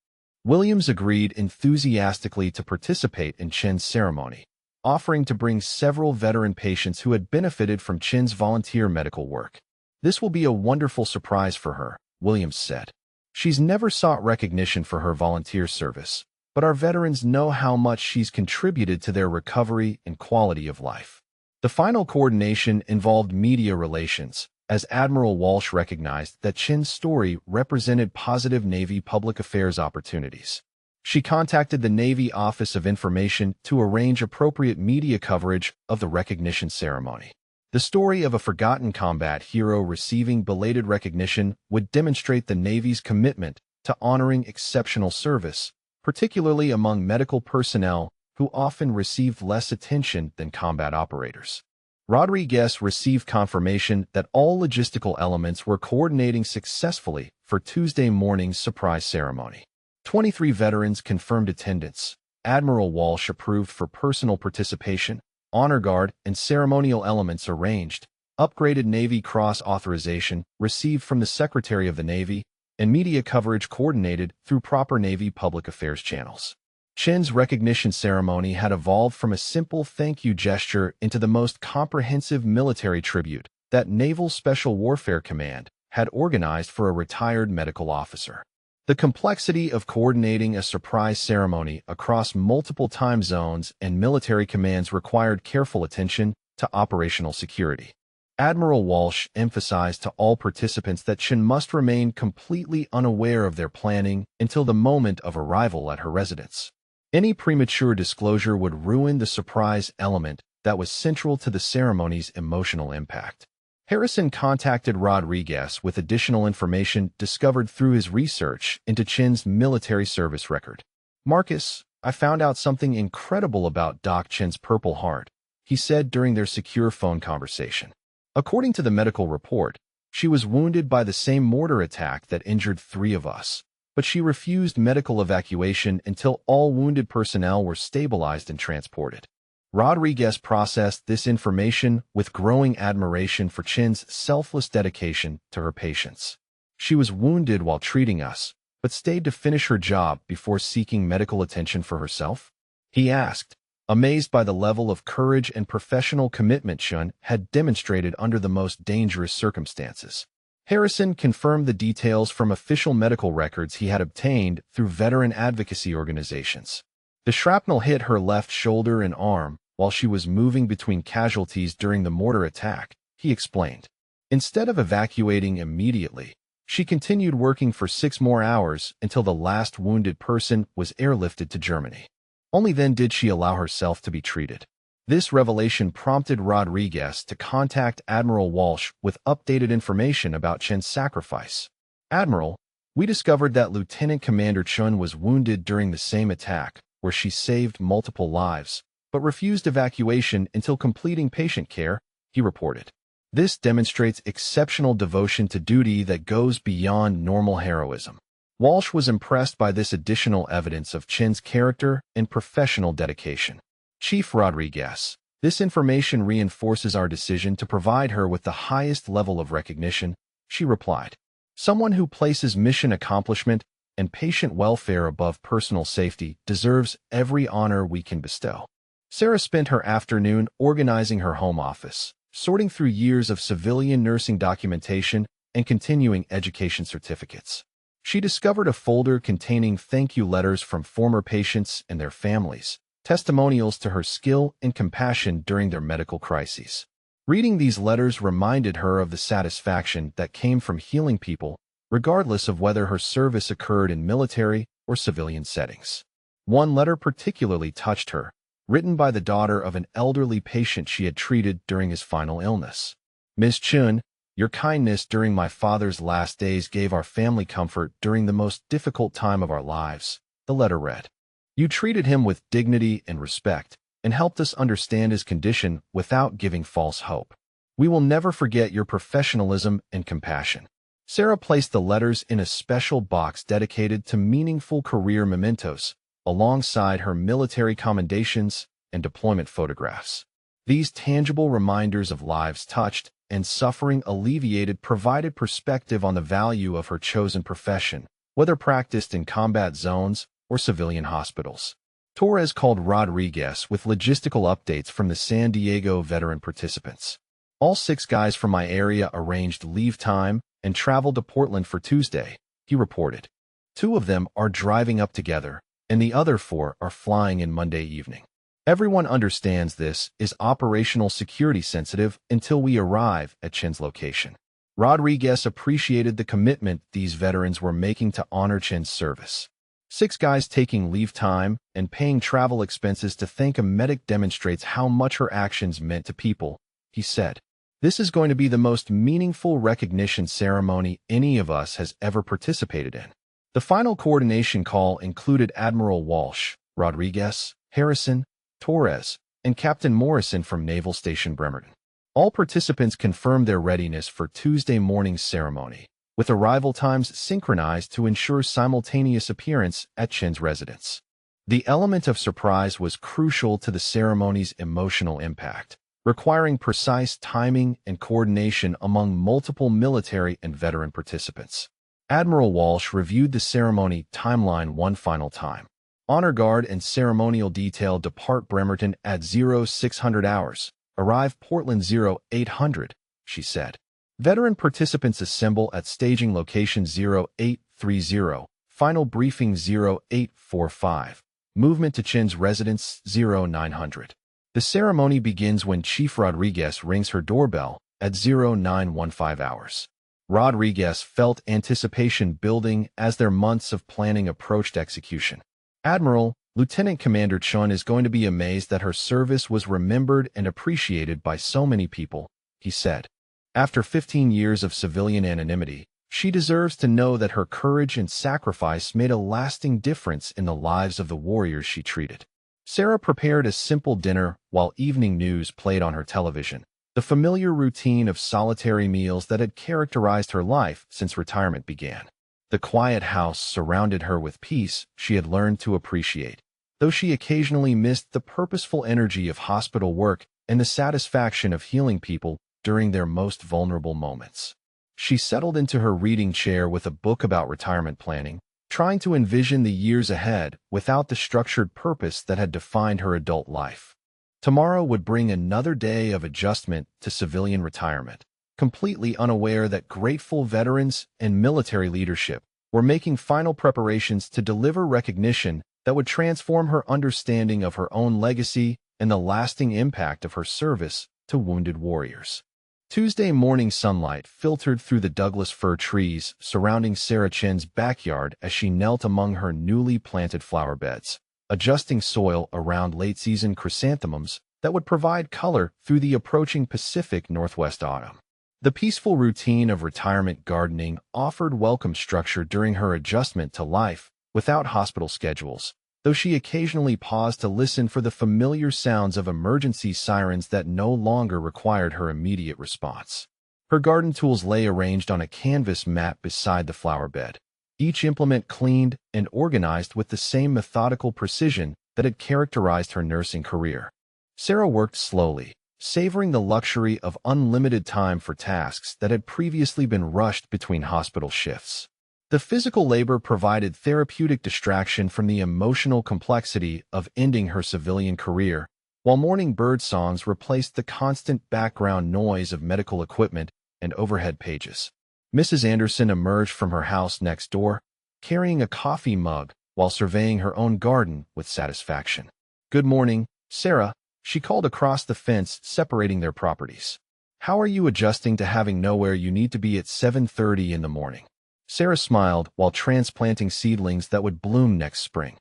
Williams agreed enthusiastically to participate in Chin's ceremony, offering to bring several veteran patients who had benefited from Chin's volunteer medical work. This will be a wonderful surprise for her, Williams said. She's never sought recognition for her volunteer service, but our veterans know how much she's contributed to their recovery and quality of life. The final coordination involved media relations, as Admiral Walsh recognized that Chin's story represented positive Navy public affairs opportunities. She contacted the Navy Office of Information to arrange appropriate media coverage of the recognition ceremony. The story of a forgotten combat hero receiving belated recognition would demonstrate the Navy's commitment to honoring exceptional service, particularly among medical personnel who often received less attention than combat operators. Rodriguez received confirmation that all logistical elements were coordinating successfully for Tuesday morning's surprise ceremony. 23 veterans confirmed attendance. Admiral Walsh approved for personal participation, honor guard, and ceremonial elements arranged, upgraded Navy Cross authorization received from the Secretary of the Navy, and media coverage coordinated through proper Navy public affairs channels. Chin's recognition ceremony had evolved from a simple thank you gesture into the most comprehensive military tribute that Naval Special Warfare Command had organized for a retired medical officer. The complexity of coordinating a surprise ceremony across multiple time zones and military commands required careful attention to operational security. Admiral Walsh emphasized to all participants that Chin must remain completely unaware of their planning until the moment of arrival at her residence. Any premature disclosure would ruin the surprise element that was central to the ceremony's emotional impact. Harrison contacted Rodriguez with additional information discovered through his research into Chin's military service record. "Marcus, I found out something incredible about Doc Chin's Purple Heart," he said during their secure phone conversation. According to the medical report, she was wounded by the same mortar attack that injured 3 of us, but she refused medical evacuation until all wounded personnel were stabilized and transported. Rodriguez processed this information with growing admiration for Chin's selfless dedication to her patients. She was wounded while treating us, but stayed to finish her job before seeking medical attention for herself? He asked, amazed by the level of courage and professional commitment Chin had demonstrated under the most dangerous circumstances. Harrison confirmed the details from official medical records he had obtained through veteran advocacy organizations. The shrapnel hit her left shoulder and arm while she was moving between casualties during the mortar attack, he explained. Instead of evacuating immediately, she continued working for 6 more hours until the last wounded person was airlifted to Germany. Only then did she allow herself to be treated. This revelation prompted Rodriguez to contact Admiral Walsh with updated information about Chin's sacrifice. "Admiral, we discovered that Lieutenant Commander Chin was wounded during the same attack, where she saved multiple lives, but refused evacuation until completing patient care," he reported. This demonstrates exceptional devotion to duty that goes beyond normal heroism. Walsh was impressed by this additional evidence of Chin's character and professional dedication. "Chief Rodriguez, this information reinforces our decision to provide her with the highest level of recognition," she replied. "Someone who places mission accomplishment and patient welfare above personal safety deserves every honor we can bestow." Sarah spent her afternoon organizing her home office, sorting through years of civilian nursing documentation and continuing education certificates. She discovered a folder containing thank you letters from former patients and their families, testimonials to her skill and compassion during their medical crises. Reading these letters reminded her of the satisfaction that came from healing people, regardless of whether her service occurred in military or civilian settings. One letter particularly touched her, written by the daughter of an elderly patient she had treated during his final illness. "Miss Chun, your kindness during my father's last days gave our family comfort during the most difficult time of our lives," the letter read. "You treated him with dignity and respect, and helped us understand his condition without giving false hope. We will never forget your professionalism and compassion." Sarah placed the letters in a special box dedicated to meaningful career mementos, alongside her military commendations and deployment photographs. These tangible reminders of lives touched and suffering alleviated provided perspective on the value of her chosen profession, whether practiced in combat zones or civilian hospitals. Torres called Rodriguez with logistical updates from the San Diego veteran participants. "All 6 guys from my area arranged leave time and traveled to Portland for Tuesday," he reported. 2 of them are driving up together, and the other 4 are flying in Monday evening. Everyone understands this is operational security sensitive until we arrive at Chin's location. Rodriguez appreciated the commitment these veterans were making to honor Chen's service. 6 guys taking leave time and paying travel expenses to thank a medic demonstrates how much her actions meant to people, he said. This is going to be the most meaningful recognition ceremony any of us has ever participated in. The final coordination call included Admiral Walsh, Rodriguez, Harrison, Torres, and Captain Morrison from Naval Station Bremerton. All participants confirmed their readiness for Tuesday morning's ceremony, with arrival times synchronized to ensure simultaneous appearance at Chen's residence. The element of surprise was crucial to the ceremony's emotional impact, requiring precise timing and coordination among multiple military and veteran participants. Admiral Walsh reviewed the ceremony timeline one final time. Honor Guard and ceremonial detail depart Bremerton at 0600 hours. Arrive Portland 0800, she said. Veteran participants assemble at staging location 0830, final briefing 0845, movement to Chen's residence 0900. The ceremony begins when Chief Rodriguez rings her doorbell at 0915 hours. Rodriguez felt anticipation building as their months of planning approached execution. Admiral, Lieutenant Commander Chun is going to be amazed that her service was remembered and appreciated by so many people, he said. After 15 years of civilian anonymity, she deserves to know that her courage and sacrifice made a lasting difference in the lives of the warriors she treated. Sarah prepared a simple dinner while evening news played on her television, the familiar routine of solitary meals that had characterized her life since retirement began. The quiet house surrounded her with peace she had learned to appreciate, though she occasionally missed the purposeful energy of hospital work and the satisfaction of healing people during their most vulnerable moments. She settled into her reading chair with a book about retirement planning, trying to envision the years ahead without the structured purpose that had defined her adult life. Tomorrow would bring another day of adjustment to civilian retirement, completely unaware that grateful veterans and military leadership were making final preparations to deliver recognition that would transform her understanding of her own legacy and the lasting impact of her service to wounded warriors. Tuesday morning sunlight filtered through the Douglas fir trees surrounding Sarah Chen's backyard as she knelt among her newly planted flower beds, adjusting soil around late-season chrysanthemums that would provide color through the approaching Pacific Northwest autumn. The peaceful routine of retirement gardening offered welcome structure during her adjustment to life without hospital schedules, though she occasionally paused to listen for the familiar sounds of emergency sirens that no longer required her immediate response. Her garden tools lay arranged on a canvas mat beside the flower bed, each implement cleaned and organized with the same methodical precision that had characterized her nursing career. Sarah worked slowly, savoring the luxury of unlimited time for tasks that had previously been rushed between hospital shifts. The physical labor provided therapeutic distraction from the emotional complexity of ending her civilian career, while morning bird songs replaced the constant background noise of medical equipment and overhead pages. Mrs. Anderson emerged from her house next door, carrying a coffee mug while surveying her own garden with satisfaction. "Good morning, Sarah," she called across the fence separating their properties. "How are you adjusting to having nowhere you need to be at 7:30 in the morning?" Sarah smiled while transplanting seedlings that would bloom next spring.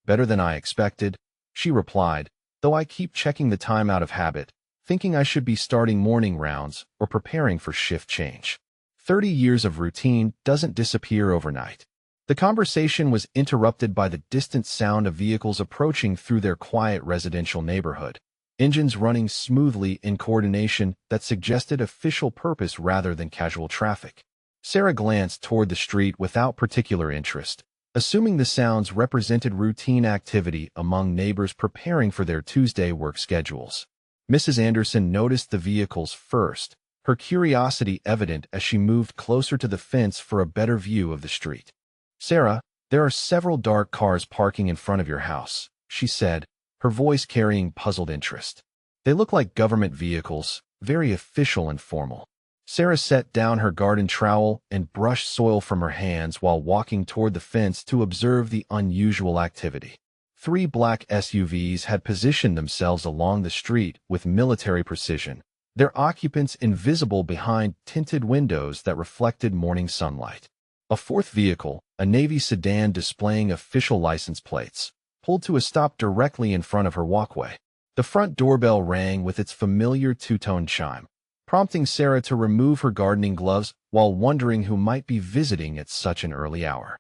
"Better than I expected," she replied, "though I keep checking the time out of habit, thinking I should be starting morning rounds or preparing for shift change. 30 years of routine doesn't disappear overnight." The conversation was interrupted by the distant sound of vehicles approaching through their quiet residential neighborhood, engines running smoothly in coordination that suggested official purpose rather than casual traffic. Sarah glanced toward the street without particular interest, assuming the sounds represented routine activity among neighbors preparing for their Tuesday work schedules. Mrs. Anderson noticed the vehicles first, her curiosity evident as she moved closer to the fence for a better view of the street. "Sarah, there are several dark cars parking in front of your house," she said, her voice carrying puzzled interest. "They look like government vehicles, very official and formal." Sarah set down her garden trowel and brushed soil from her hands while walking toward the fence to observe the unusual activity. 3 black SUVs had positioned themselves along the street with military precision, their occupants invisible behind tinted windows that reflected morning sunlight. A fourth vehicle, a Navy sedan displaying official license plates, pulled to a stop directly in front of her walkway. The front doorbell rang with its familiar two-tone chime, prompting Sarah to remove her gardening gloves while wondering who might be visiting at such an early hour.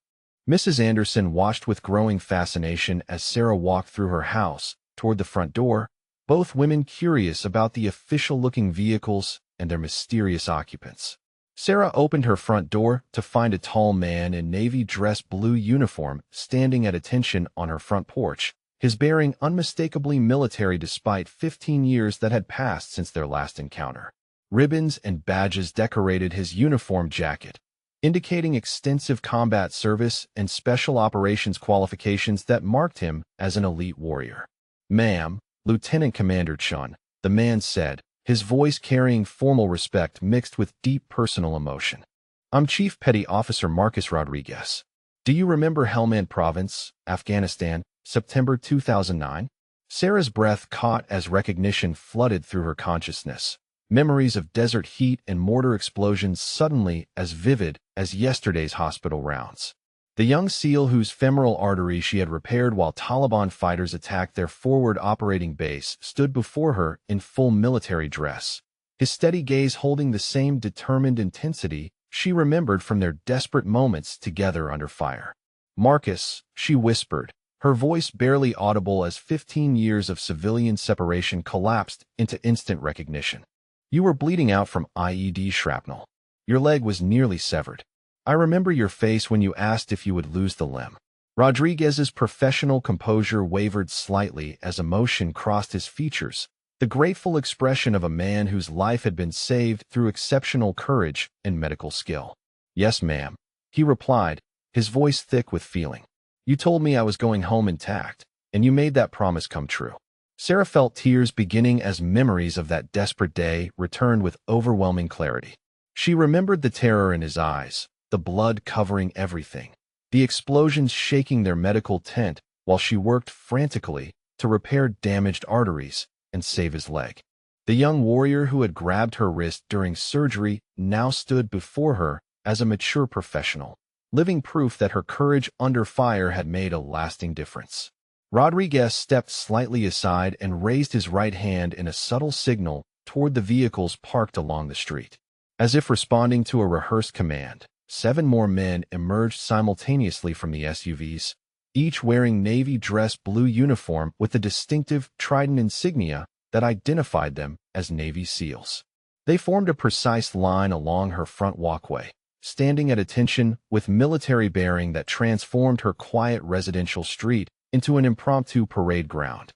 Mrs. Anderson watched with growing fascination as Sarah walked through her house toward the front door, both women curious about the official-looking vehicles and their mysterious occupants. Sarah opened her front door to find a tall man in navy dress blue uniform standing at attention on her front porch, his bearing unmistakably military despite 15 years that had passed since their last encounter. Ribbons and badges decorated his uniform jacket, indicating extensive combat service and special operations qualifications that marked him as an elite warrior. "Ma'am, Lieutenant Commander Chun," the man said, his voice carrying formal respect mixed with deep personal emotion. "I'm Chief Petty Officer Marcus Rodriguez. Do you remember Helmand Province, Afghanistan, September 2009? Sarah's breath caught as recognition flooded through her consciousness. Memories of desert heat and mortar explosions suddenly as vivid as yesterday's hospital rounds. The young SEAL whose femoral artery she had repaired while Taliban fighters attacked their forward operating base stood before her in full military dress, his steady gaze holding the same determined intensity she remembered from their desperate moments together under fire. "Marcus," she whispered, her voice barely audible as 15 years of civilian separation collapsed into instant recognition. "You were bleeding out from IED shrapnel. Your leg was nearly severed. I remember your face when you asked if you would lose the limb." Rodriguez's professional composure wavered slightly as emotion crossed his features, the grateful expression of a man whose life had been saved through exceptional courage and medical skill. "Yes, ma'am," he replied, his voice thick with feeling. "You told me I was going home intact, and you made that promise come true." Sarah felt tears beginning as memories of that desperate day returned with overwhelming clarity. She remembered the terror in his eyes, the blood covering everything, the explosions shaking their medical tent while she worked frantically to repair damaged arteries and save his leg. The young warrior who had grabbed her wrist during surgery now stood before her as a mature professional, living proof that her courage under fire had made a lasting difference. Rodriguez stepped slightly aside and raised his right hand in a subtle signal toward the vehicles parked along the street. As if responding to a rehearsed command, 7 more men emerged simultaneously from the SUVs, each wearing navy dress blue uniform with the distinctive trident insignia that identified them as Navy SEALs. They formed a precise line along her front walkway, standing at attention with military bearing that transformed her quiet residential street into an impromptu parade ground.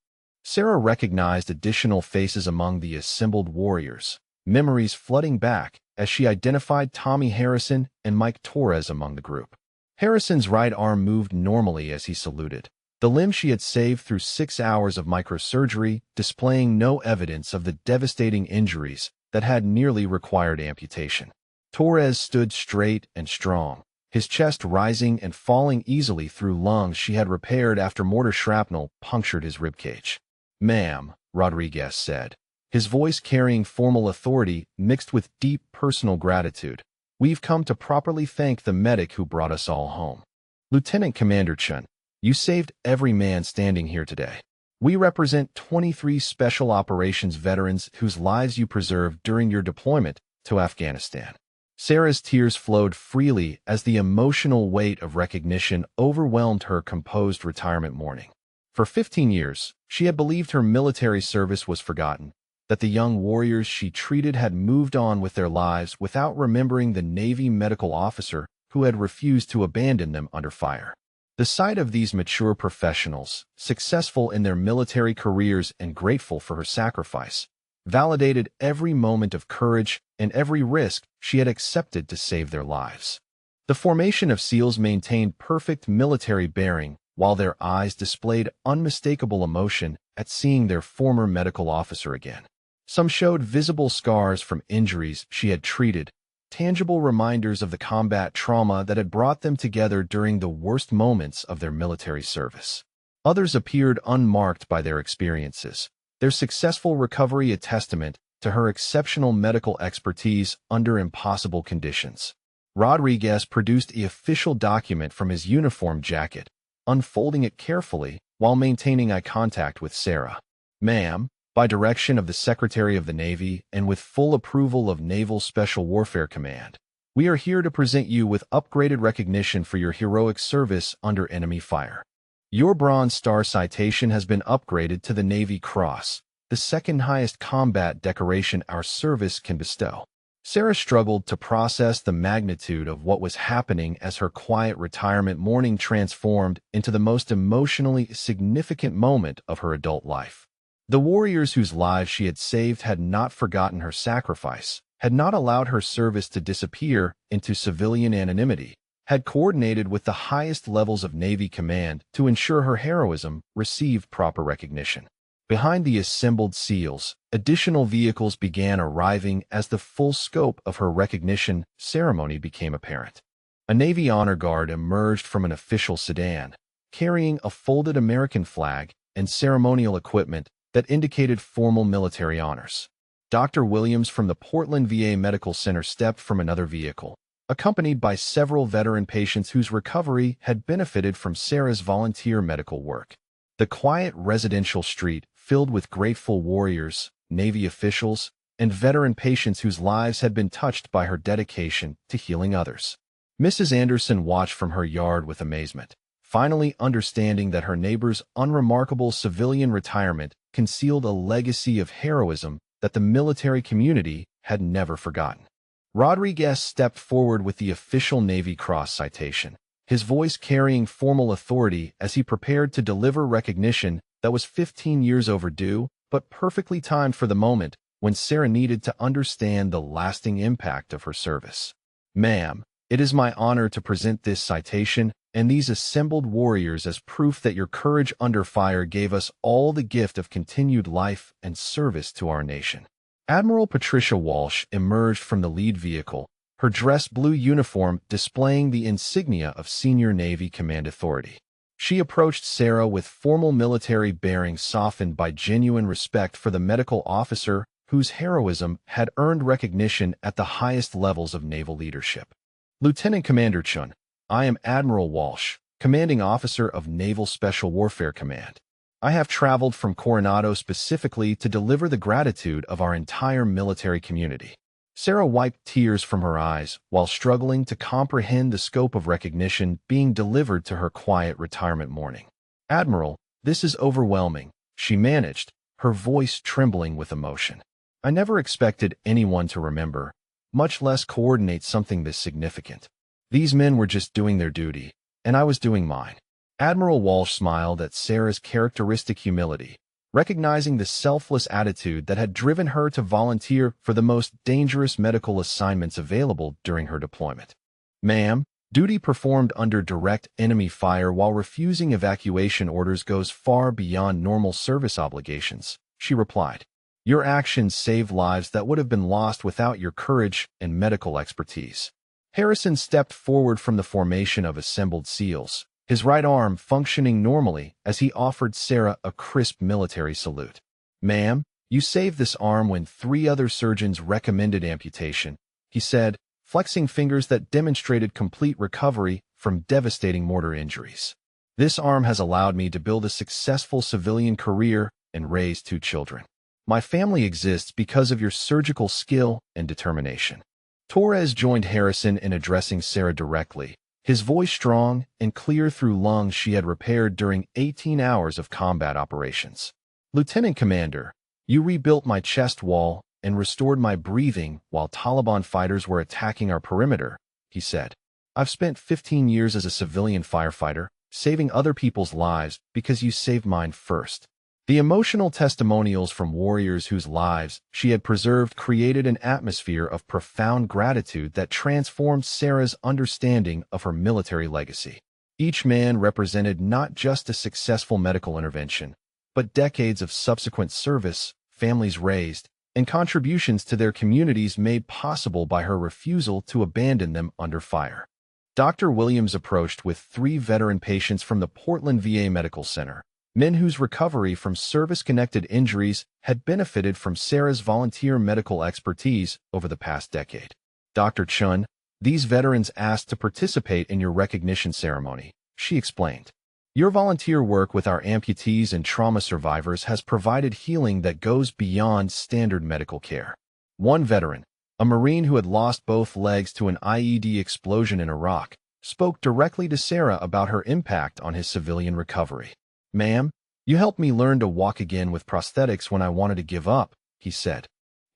Sarah recognized additional faces among the assembled warriors, memories flooding back as she identified Tommy Harrison and Mike Torres among the group. Harrison's right arm moved normally as he saluted, the limb she had saved through 6 hours of microsurgery displaying no evidence of the devastating injuries that had nearly required amputation. Torres stood straight and strong, his chest rising and falling easily through lungs she had repaired after mortar shrapnel punctured his ribcage. "Ma'am," Rodriguez said, his voice carrying formal authority mixed with deep personal gratitude, "we've come to properly thank the medic who brought us all home. Lieutenant Commander Chun, you saved every man standing here today. We represent 23 Special Operations veterans whose lives you preserved during your deployment to Afghanistan." Sarah's tears flowed freely as the emotional weight of recognition overwhelmed her composed retirement mourning. For 15 years, she had believed her military service was forgotten, that the young warriors she treated had moved on with their lives without remembering the Navy medical officer who had refused to abandon them under fire. The sight of these mature professionals, successful in their military careers and grateful for her sacrifice, validated every moment of courage and every risk she had accepted to save their lives. The formation of SEALs maintained perfect military bearing while their eyes displayed unmistakable emotion at seeing their former medical officer again. Some showed visible scars from injuries she had treated, tangible reminders of the combat trauma that had brought them together during the worst moments of their military service. Others appeared unmarked by their experiences, their successful recovery a testament to her exceptional medical expertise under impossible conditions. Rodriguez produced the official document from his uniform jacket, unfolding it carefully while maintaining eye contact with Sarah. "Ma'am, by direction of the Secretary of the Navy and with full approval of Naval Special Warfare Command, we are here to present you with upgraded recognition for your heroic service under enemy fire. Your Bronze Star citation has been upgraded to the Navy Cross, the second highest combat decoration our service can bestow." Sarah struggled to process the magnitude of what was happening as her quiet retirement morning transformed into the most emotionally significant moment of her adult life. The warriors whose lives she had saved had not forgotten her sacrifice, had not allowed her service to disappear into civilian anonymity, had coordinated with the highest levels of Navy command to ensure her heroism received proper recognition. Behind the assembled SEALs, additional vehicles began arriving as the full scope of her recognition ceremony became apparent. A Navy honor guard emerged from an official sedan, carrying a folded American flag and ceremonial equipment that indicated formal military honors. Dr. Williams from the Portland VA Medical Center stepped from another vehicle, accompanied by several veteran patients whose recovery had benefited from Sarah's volunteer medical work. The quiet residential street filled with grateful warriors, Navy officials, and veteran patients whose lives had been touched by her dedication to healing others. Mrs. Anderson watched from her yard with amazement, finally understanding that her neighbor's unremarkable civilian retirement concealed a legacy of heroism that the military community had never forgotten. Rodriguez stepped forward with the official Navy Cross citation, his voice carrying formal authority as he prepared to deliver recognition that was 15 years overdue, but perfectly timed for the moment when Sarah needed to understand the lasting impact of her service. "Ma'am, it is my honor to present this citation and these assembled warriors as proof that your courage under fire gave us all the gift of continued life and service to our nation." Admiral Patricia Walsh emerged from the lead vehicle, her dress blue uniform displaying the insignia of Senior Navy Command Authority. She approached Sarah with formal military bearing softened by genuine respect for the medical officer whose heroism had earned recognition at the highest levels of naval leadership. "Lieutenant Commander Chun, I am Admiral Walsh, commanding officer of Naval Special Warfare Command. I have traveled from Coronado specifically to deliver the gratitude of our entire military community." Sarah wiped tears from her eyes while struggling to comprehend the scope of recognition being delivered to her quiet retirement morning. "Admiral, this is overwhelming," she managed, her voice trembling with emotion. "I never expected anyone to remember, much less coordinate something this significant. These men were just doing their duty, and I was doing mine." Admiral Walsh smiled at Sarah's characteristic humility, recognizing the selfless attitude that had driven her to volunteer for the most dangerous medical assignments available during her deployment. "Ma'am, duty performed under direct enemy fire while refusing evacuation orders goes far beyond normal service obligations," she replied. "Your actions saved lives that would have been lost without your courage and medical expertise." Harrison stepped forward from the formation of assembled SEALs, his right arm functioning normally as he offered Sarah a crisp military salute. "Ma'am, you saved this arm when 3 other surgeons recommended amputation," he said, flexing fingers that demonstrated complete recovery from devastating mortar injuries. "This arm has allowed me to build a successful civilian career and raise 2 children. My family exists because of your surgical skill and determination." Torres joined Harrison in addressing Sarah directly, his voice strong and clear through lungs she had repaired during 18 hours of combat operations. "Lieutenant Commander, you rebuilt my chest wall and restored my breathing while Taliban fighters were attacking our perimeter," he said. "I've spent 15 years as a civilian firefighter, saving other people's lives because you saved mine first." The emotional testimonials from warriors whose lives she had preserved created an atmosphere of profound gratitude that transformed Sarah's understanding of her military legacy. Each man represented not just a successful medical intervention, but decades of subsequent service, families raised, and contributions to their communities made possible by her refusal to abandon them under fire. Dr. Williams approached with 3 veteran patients from the Portland VA Medical Center, men whose recovery from service-connected injuries had benefited from Sarah's volunteer medical expertise over the past decade. Dr. Chun, these veterans asked to participate in your recognition ceremony, she explained. Your volunteer work with our amputees and trauma survivors has provided healing that goes beyond standard medical care. One veteran, a Marine who had lost both legs to an IED explosion in Iraq, spoke directly to Sarah about her impact on his civilian recovery. "Ma'am, you helped me learn to walk again with prosthetics when I wanted to give up," he said.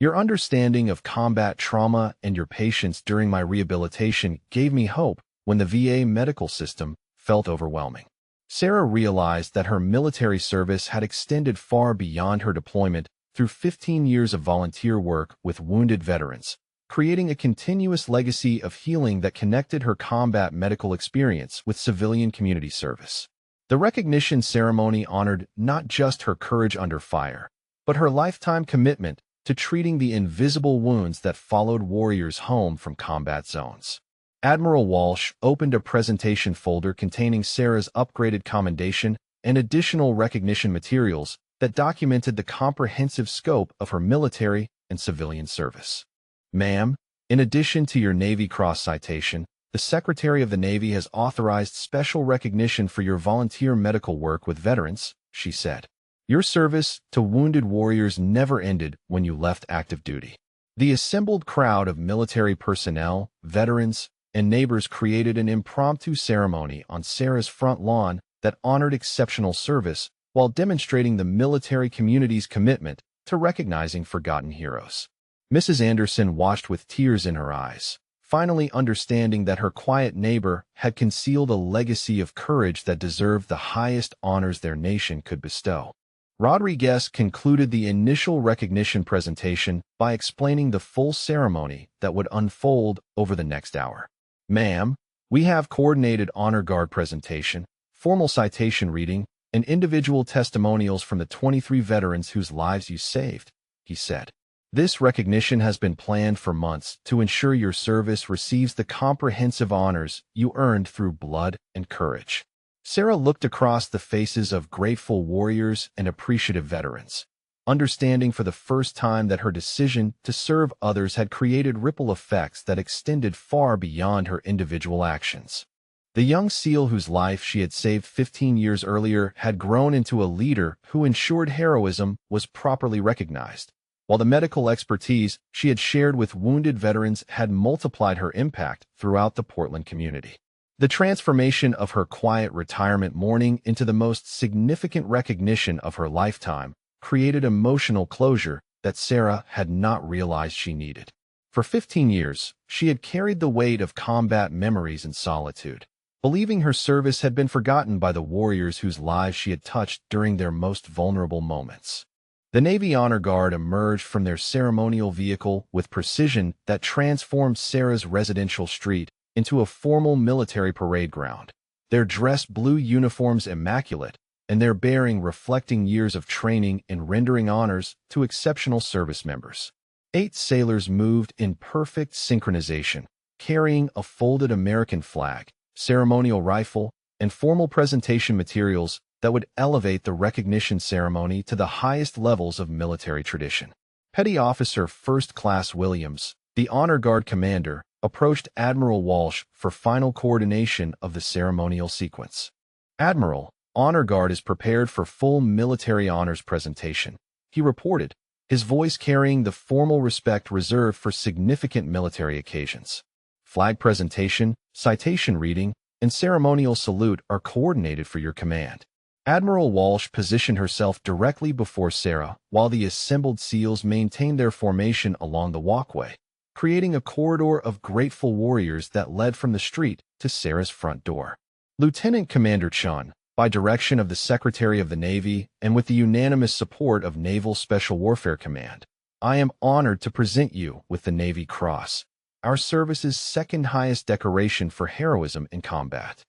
"Your understanding of combat trauma and your patience during my rehabilitation gave me hope when the VA medical system felt overwhelming." Sarah realized that her military service had extended far beyond her deployment through 15 years of volunteer work with wounded veterans, creating a continuous legacy of healing that connected her combat medical experience with civilian community service. The recognition ceremony honored not just her courage under fire, but her lifetime commitment to treating the invisible wounds that followed warriors home from combat zones. Admiral Walsh opened a presentation folder containing Sarah's upgraded commendation and additional recognition materials that documented the comprehensive scope of her military and civilian service. "Ma'am, in addition to your Navy Cross citation, the Secretary of the Navy has authorized special recognition for your volunteer medical work with veterans," she said. "Your service to wounded warriors never ended when you left active duty." The assembled crowd of military personnel, veterans, and neighbors created an impromptu ceremony on Sarah's front lawn that honored exceptional service while demonstrating the military community's commitment to recognizing forgotten heroes. Mrs. Anderson watched with tears in her eyes, finally understanding that her quiet neighbor had concealed a legacy of courage that deserved the highest honors their nation could bestow. Rodriguez concluded the initial recognition presentation by explaining the full ceremony that would unfold over the next hour. "Ma'am, we have coordinated honor guard presentation, formal citation reading, and individual testimonials from the 23 veterans whose lives you saved," he said. "This recognition has been planned for months to ensure your service receives the comprehensive honors you earned through blood and courage." Sarah looked across the faces of grateful warriors and appreciative veterans, understanding for the first time that her decision to serve others had created ripple effects that extended far beyond her individual actions. The young SEAL whose life she had saved 15 years earlier had grown into a leader who ensured heroism was properly recognized, while the medical expertise she had shared with wounded veterans had multiplied her impact throughout the Portland community. The transformation of her quiet retirement mourning into the most significant recognition of her lifetime created emotional closure that Sarah had not realized she needed. For 15 years, she had carried the weight of combat memories in solitude, believing her service had been forgotten by the warriors whose lives she had touched during their most vulnerable moments. The Navy Honor Guard emerged from their ceremonial vehicle with precision that transformed Sarah's residential street into a formal military parade ground, their dressed blue uniforms immaculate, and their bearing reflecting years of training in rendering honors to exceptional service members. 8 sailors moved in perfect synchronization, carrying a folded American flag, ceremonial rifle, and formal presentation materials that would elevate the recognition ceremony to the highest levels of military tradition. Petty Officer First Class Williams, the Honor Guard commander, approached Admiral Walsh for final coordination of the ceremonial sequence. "Admiral, Honor Guard is prepared for full military honors presentation," he reported, his voice carrying the formal respect reserved for significant military occasions. "Flag presentation, citation reading, and ceremonial salute are coordinated for your command." Admiral Walsh positioned herself directly before Sarah while the assembled SEALs maintained their formation along the walkway, creating a corridor of grateful warriors that led from the street to Sarah's front door. Lieutenant Commander Chun, by direction of the Secretary of the Navy and with the unanimous support of Naval Special Warfare Command, I am honored to present you with the Navy Cross, our service's second highest decoration for heroism in combat.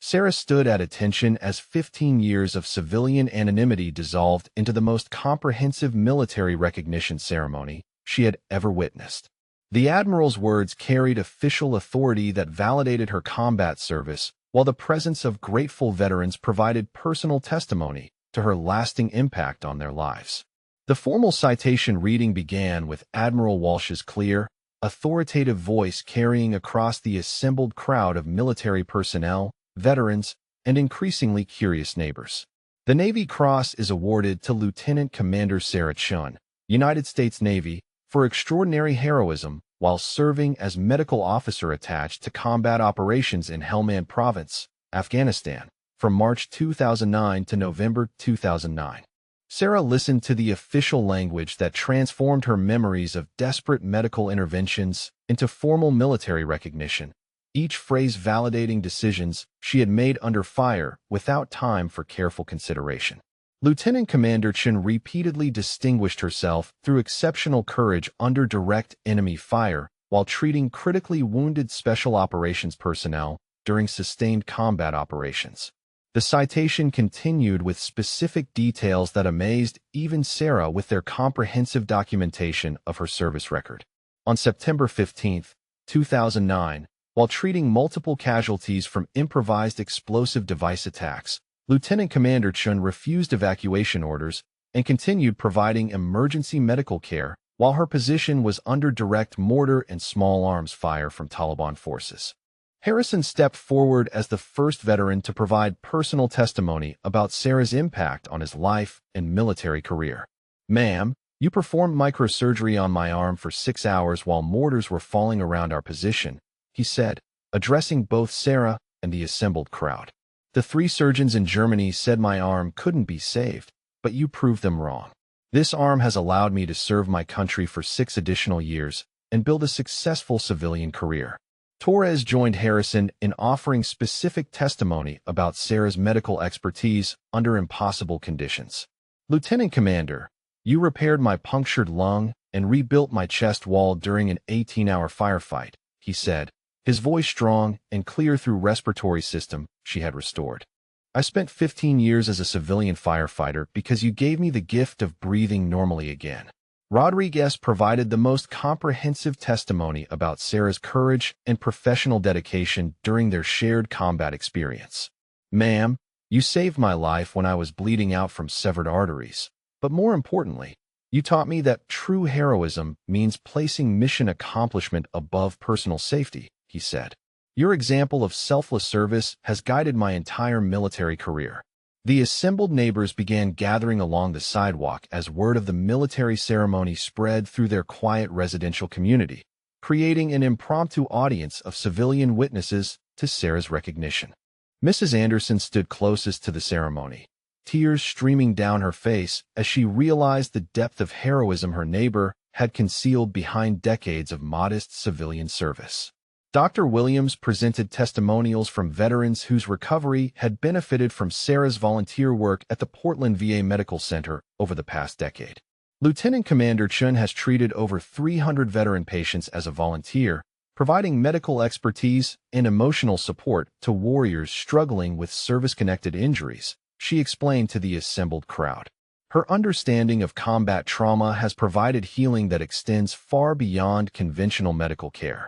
Sarah stood at attention as 15 years of civilian anonymity dissolved into the most comprehensive military recognition ceremony she had ever witnessed. The Admiral's words carried official authority that validated her combat service, while the presence of grateful veterans provided personal testimony to her lasting impact on their lives. The formal citation reading began with Admiral Walsh's clear, authoritative voice carrying across the assembled crowd of military personnel, veterans, and increasingly curious neighbors. The Navy Cross is awarded to Lieutenant Commander Sarah Chun, United States Navy, for extraordinary heroism while serving as medical officer attached to combat operations in Helmand Province, Afghanistan, from March 2009 to November 2009. Sarah listened to the official language that transformed her memories of desperate medical interventions into formal military recognition, each phrase validating decisions she had made under fire without time for careful consideration. Lieutenant Commander Chun repeatedly distinguished herself through exceptional courage under direct enemy fire while treating critically wounded special operations personnel during sustained combat operations. The citation continued with specific details that amazed even Sarah with their comprehensive documentation of her service record. On September 15, 2009, while treating multiple casualties from improvised explosive device attacks, Lieutenant Commander Chun refused evacuation orders and continued providing emergency medical care while her position was under direct mortar and small arms fire from Taliban forces. Harrison stepped forward as the first veteran to provide personal testimony about Sarah's impact on his life and military career. "Ma'am, you performed microsurgery on my arm for 6 hours while mortars were falling around our position," he said, addressing both Sarah and the assembled crowd. "The 3 surgeons in Germany said my arm couldn't be saved, but you proved them wrong. This arm has allowed me to serve my country for 6 additional years and build a successful civilian career." Torres joined Harrison in offering specific testimony about Sarah's medical expertise under impossible conditions. "Lieutenant Commander, you repaired my punctured lung and rebuilt my chest wall during an 18-hour firefight," he said, his voice strong and clear through respiratory system she had restored. "I spent 15 years as a civilian firefighter because you gave me the gift of breathing normally again." Rodriguez provided the most comprehensive testimony about Sarah's courage and professional dedication during their shared combat experience. "Ma'am, you saved my life when I was bleeding out from severed arteries. But more importantly, you taught me that true heroism means placing mission accomplishment above personal safety," he said. "Your example of selfless service has guided my entire military career." The assembled neighbors began gathering along the sidewalk as word of the military ceremony spread through their quiet residential community, creating an impromptu audience of civilian witnesses to Sarah's recognition. Mrs. Anderson stood closest to the ceremony, tears streaming down her face as she realized the depth of heroism her neighbor had concealed behind decades of modest civilian service. Dr. Williams presented testimonials from veterans whose recovery had benefited from Sarah's volunteer work at the Portland VA Medical Center over the past decade. Lieutenant Commander Chun has treated over 300 veteran patients as a volunteer, providing medical expertise and emotional support to warriors struggling with service-connected injuries, she explained to the assembled crowd. Her understanding of combat trauma has provided healing that extends far beyond conventional medical care.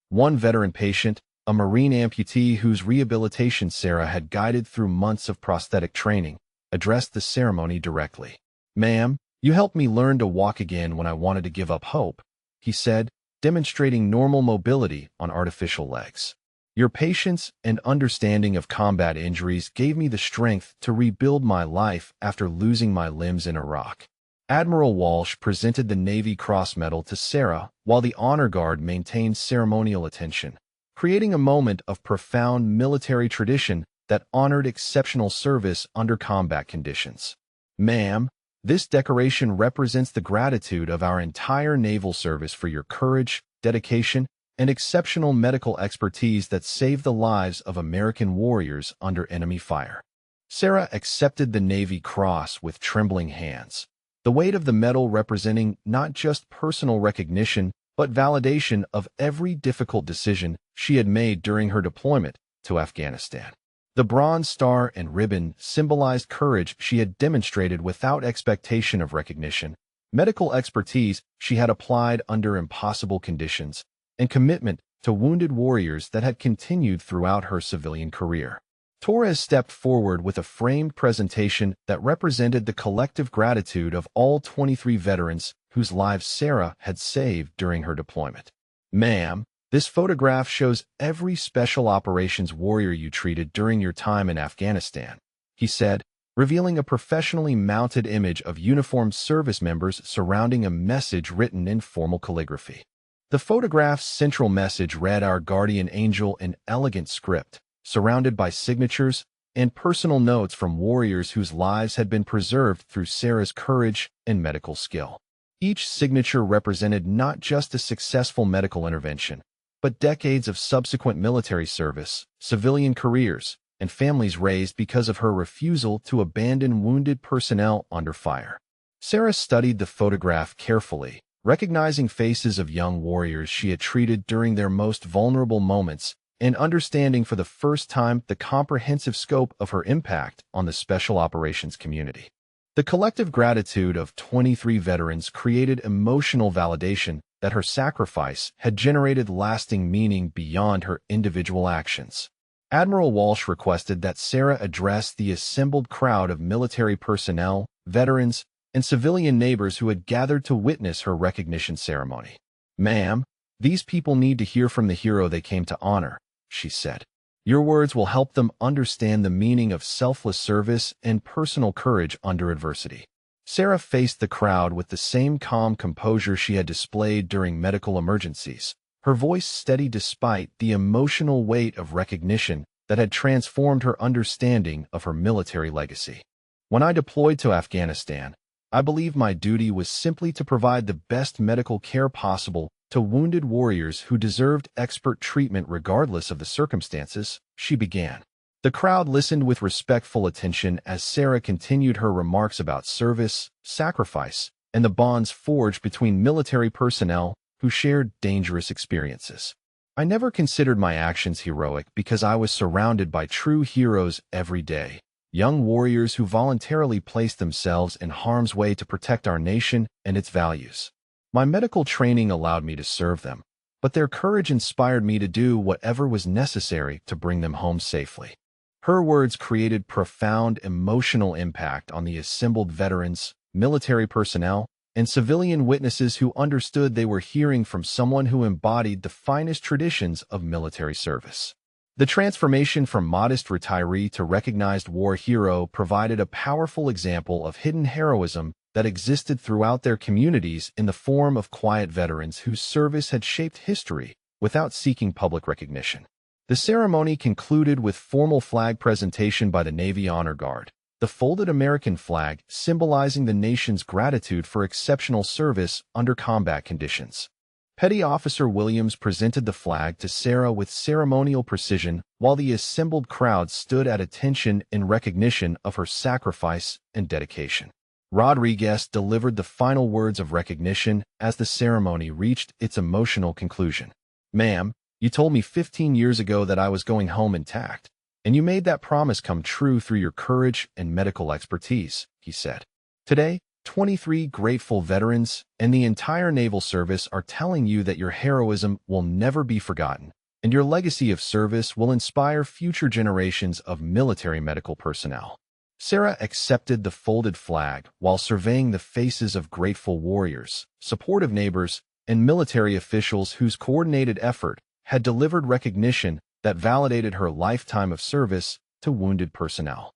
One veteran patient, a Marine amputee whose rehabilitation Sarah had guided through months of prosthetic training, addressed the ceremony directly. "Ma'am, you helped me learn to walk again when I wanted to give up hope," he said, demonstrating normal mobility on artificial legs. "Your patience and understanding of combat injuries gave me the strength to rebuild my life after losing my limbs in Iraq." Admiral Walsh presented the Navy Cross Medal to Sarah while the Honor Guard maintained ceremonial attention, creating a moment of profound military tradition that honored exceptional service under combat conditions. "Ma'am, this decoration represents the gratitude of our entire naval service for your courage, dedication, and exceptional medical expertise that saved the lives of American warriors under enemy fire." Sarah accepted the Navy Cross with trembling hands, the weight of the medal representing not just personal recognition, but validation of every difficult decision she had made during her deployment to Afghanistan. The Bronze Star and Ribbon symbolized courage she had demonstrated without expectation of recognition, medical expertise she had applied under impossible conditions, and commitment to wounded warriors that had continued throughout her civilian career. Torres stepped forward with a framed presentation that represented the collective gratitude of all 23 veterans whose lives Sarah had saved during her deployment. "Ma'am, this photograph shows every special operations warrior you treated during your time in Afghanistan," he said, revealing a professionally mounted image of uniformed service members surrounding a message written in formal calligraphy. The photograph's central message read, "Our guardian angel," in elegant script, surrounded by signatures and personal notes from warriors whose lives had been preserved through Sarah's courage and medical skill. Each signature represented not just a successful medical intervention, but decades of subsequent military service, civilian careers, and families raised because of her refusal to abandon wounded personnel under fire. Sarah studied the photograph carefully, recognizing faces of young warriors she had treated during their most vulnerable moments and understanding for the first time the comprehensive scope of her impact on the special operations community. The collective gratitude of 23 veterans created emotional validation that her sacrifice had generated lasting meaning beyond her individual actions. Admiral Walsh requested that Sarah address the assembled crowd of military personnel, veterans, and civilian neighbors who had gathered to witness her recognition ceremony. "Ma'am, these people need to hear from the hero they came to honor," she said. "Your words will help them understand the meaning of selfless service and personal courage under adversity." Sarah faced the crowd with the same calm composure she had displayed during medical emergencies, her voice steady despite the emotional weight of recognition that had transformed her understanding of her military legacy. "When I deployed to Afghanistan, I believed my duty was simply to provide the best medical care possible to wounded warriors who deserved expert treatment regardless of the circumstances," she began. The crowd listened with respectful attention as Sarah continued her remarks about service, sacrifice, and the bonds forged between military personnel who shared dangerous experiences. "I never considered my actions heroic because I was surrounded by true heroes every day, young warriors who voluntarily placed themselves in harm's way to protect our nation and its values. My medical training allowed me to serve them, but their courage inspired me to do whatever was necessary to bring them home safely." Her words created profound emotional impact on the assembled veterans, military personnel, and civilian witnesses who understood they were hearing from someone who embodied the finest traditions of military service. The transformation from modest retiree to recognized war hero provided a powerful example of hidden heroism that existed throughout their communities in the form of quiet veterans whose service had shaped history without seeking public recognition. The ceremony concluded with formal flag presentation by the Navy Honor Guard, the folded American flag symbolizing the nation's gratitude for exceptional service under combat conditions. Petty Officer Williams presented the flag to Sarah with ceremonial precision while the assembled crowd stood at attention in recognition of her sacrifice and dedication. Rodriguez delivered the final words of recognition as the ceremony reached its emotional conclusion. "Ma'am, you told me 15 years ago that I was going home intact, and you made that promise come true through your courage and medical expertise," he said. "Today, 23 grateful veterans and the entire naval service are telling you that your heroism will never be forgotten, and your legacy of service will inspire future generations of military medical personnel." Sarah accepted the folded flag while surveying the faces of grateful warriors, supportive neighbors, and military officials whose coordinated effort had delivered recognition that validated her lifetime of service to wounded personnel.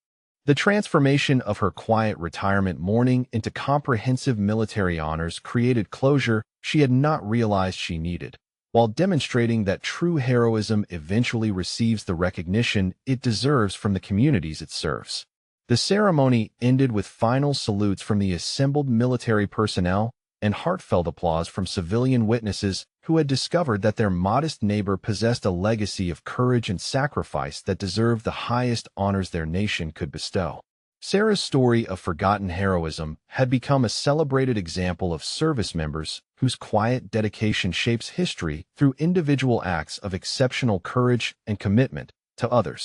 The transformation of her quiet retirement mourning into comprehensive military honors created closure she had not realized she needed, while demonstrating that true heroism eventually receives the recognition it deserves from the communities it serves. The ceremony ended with final salutes from the assembled military personnel and heartfelt applause from civilian witnesses who had discovered that their modest neighbor possessed a legacy of courage and sacrifice that deserved the highest honors their nation could bestow. Sarah's story of forgotten heroism had become a celebrated example of service members whose quiet dedication shapes history through individual acts of exceptional courage and commitment to others.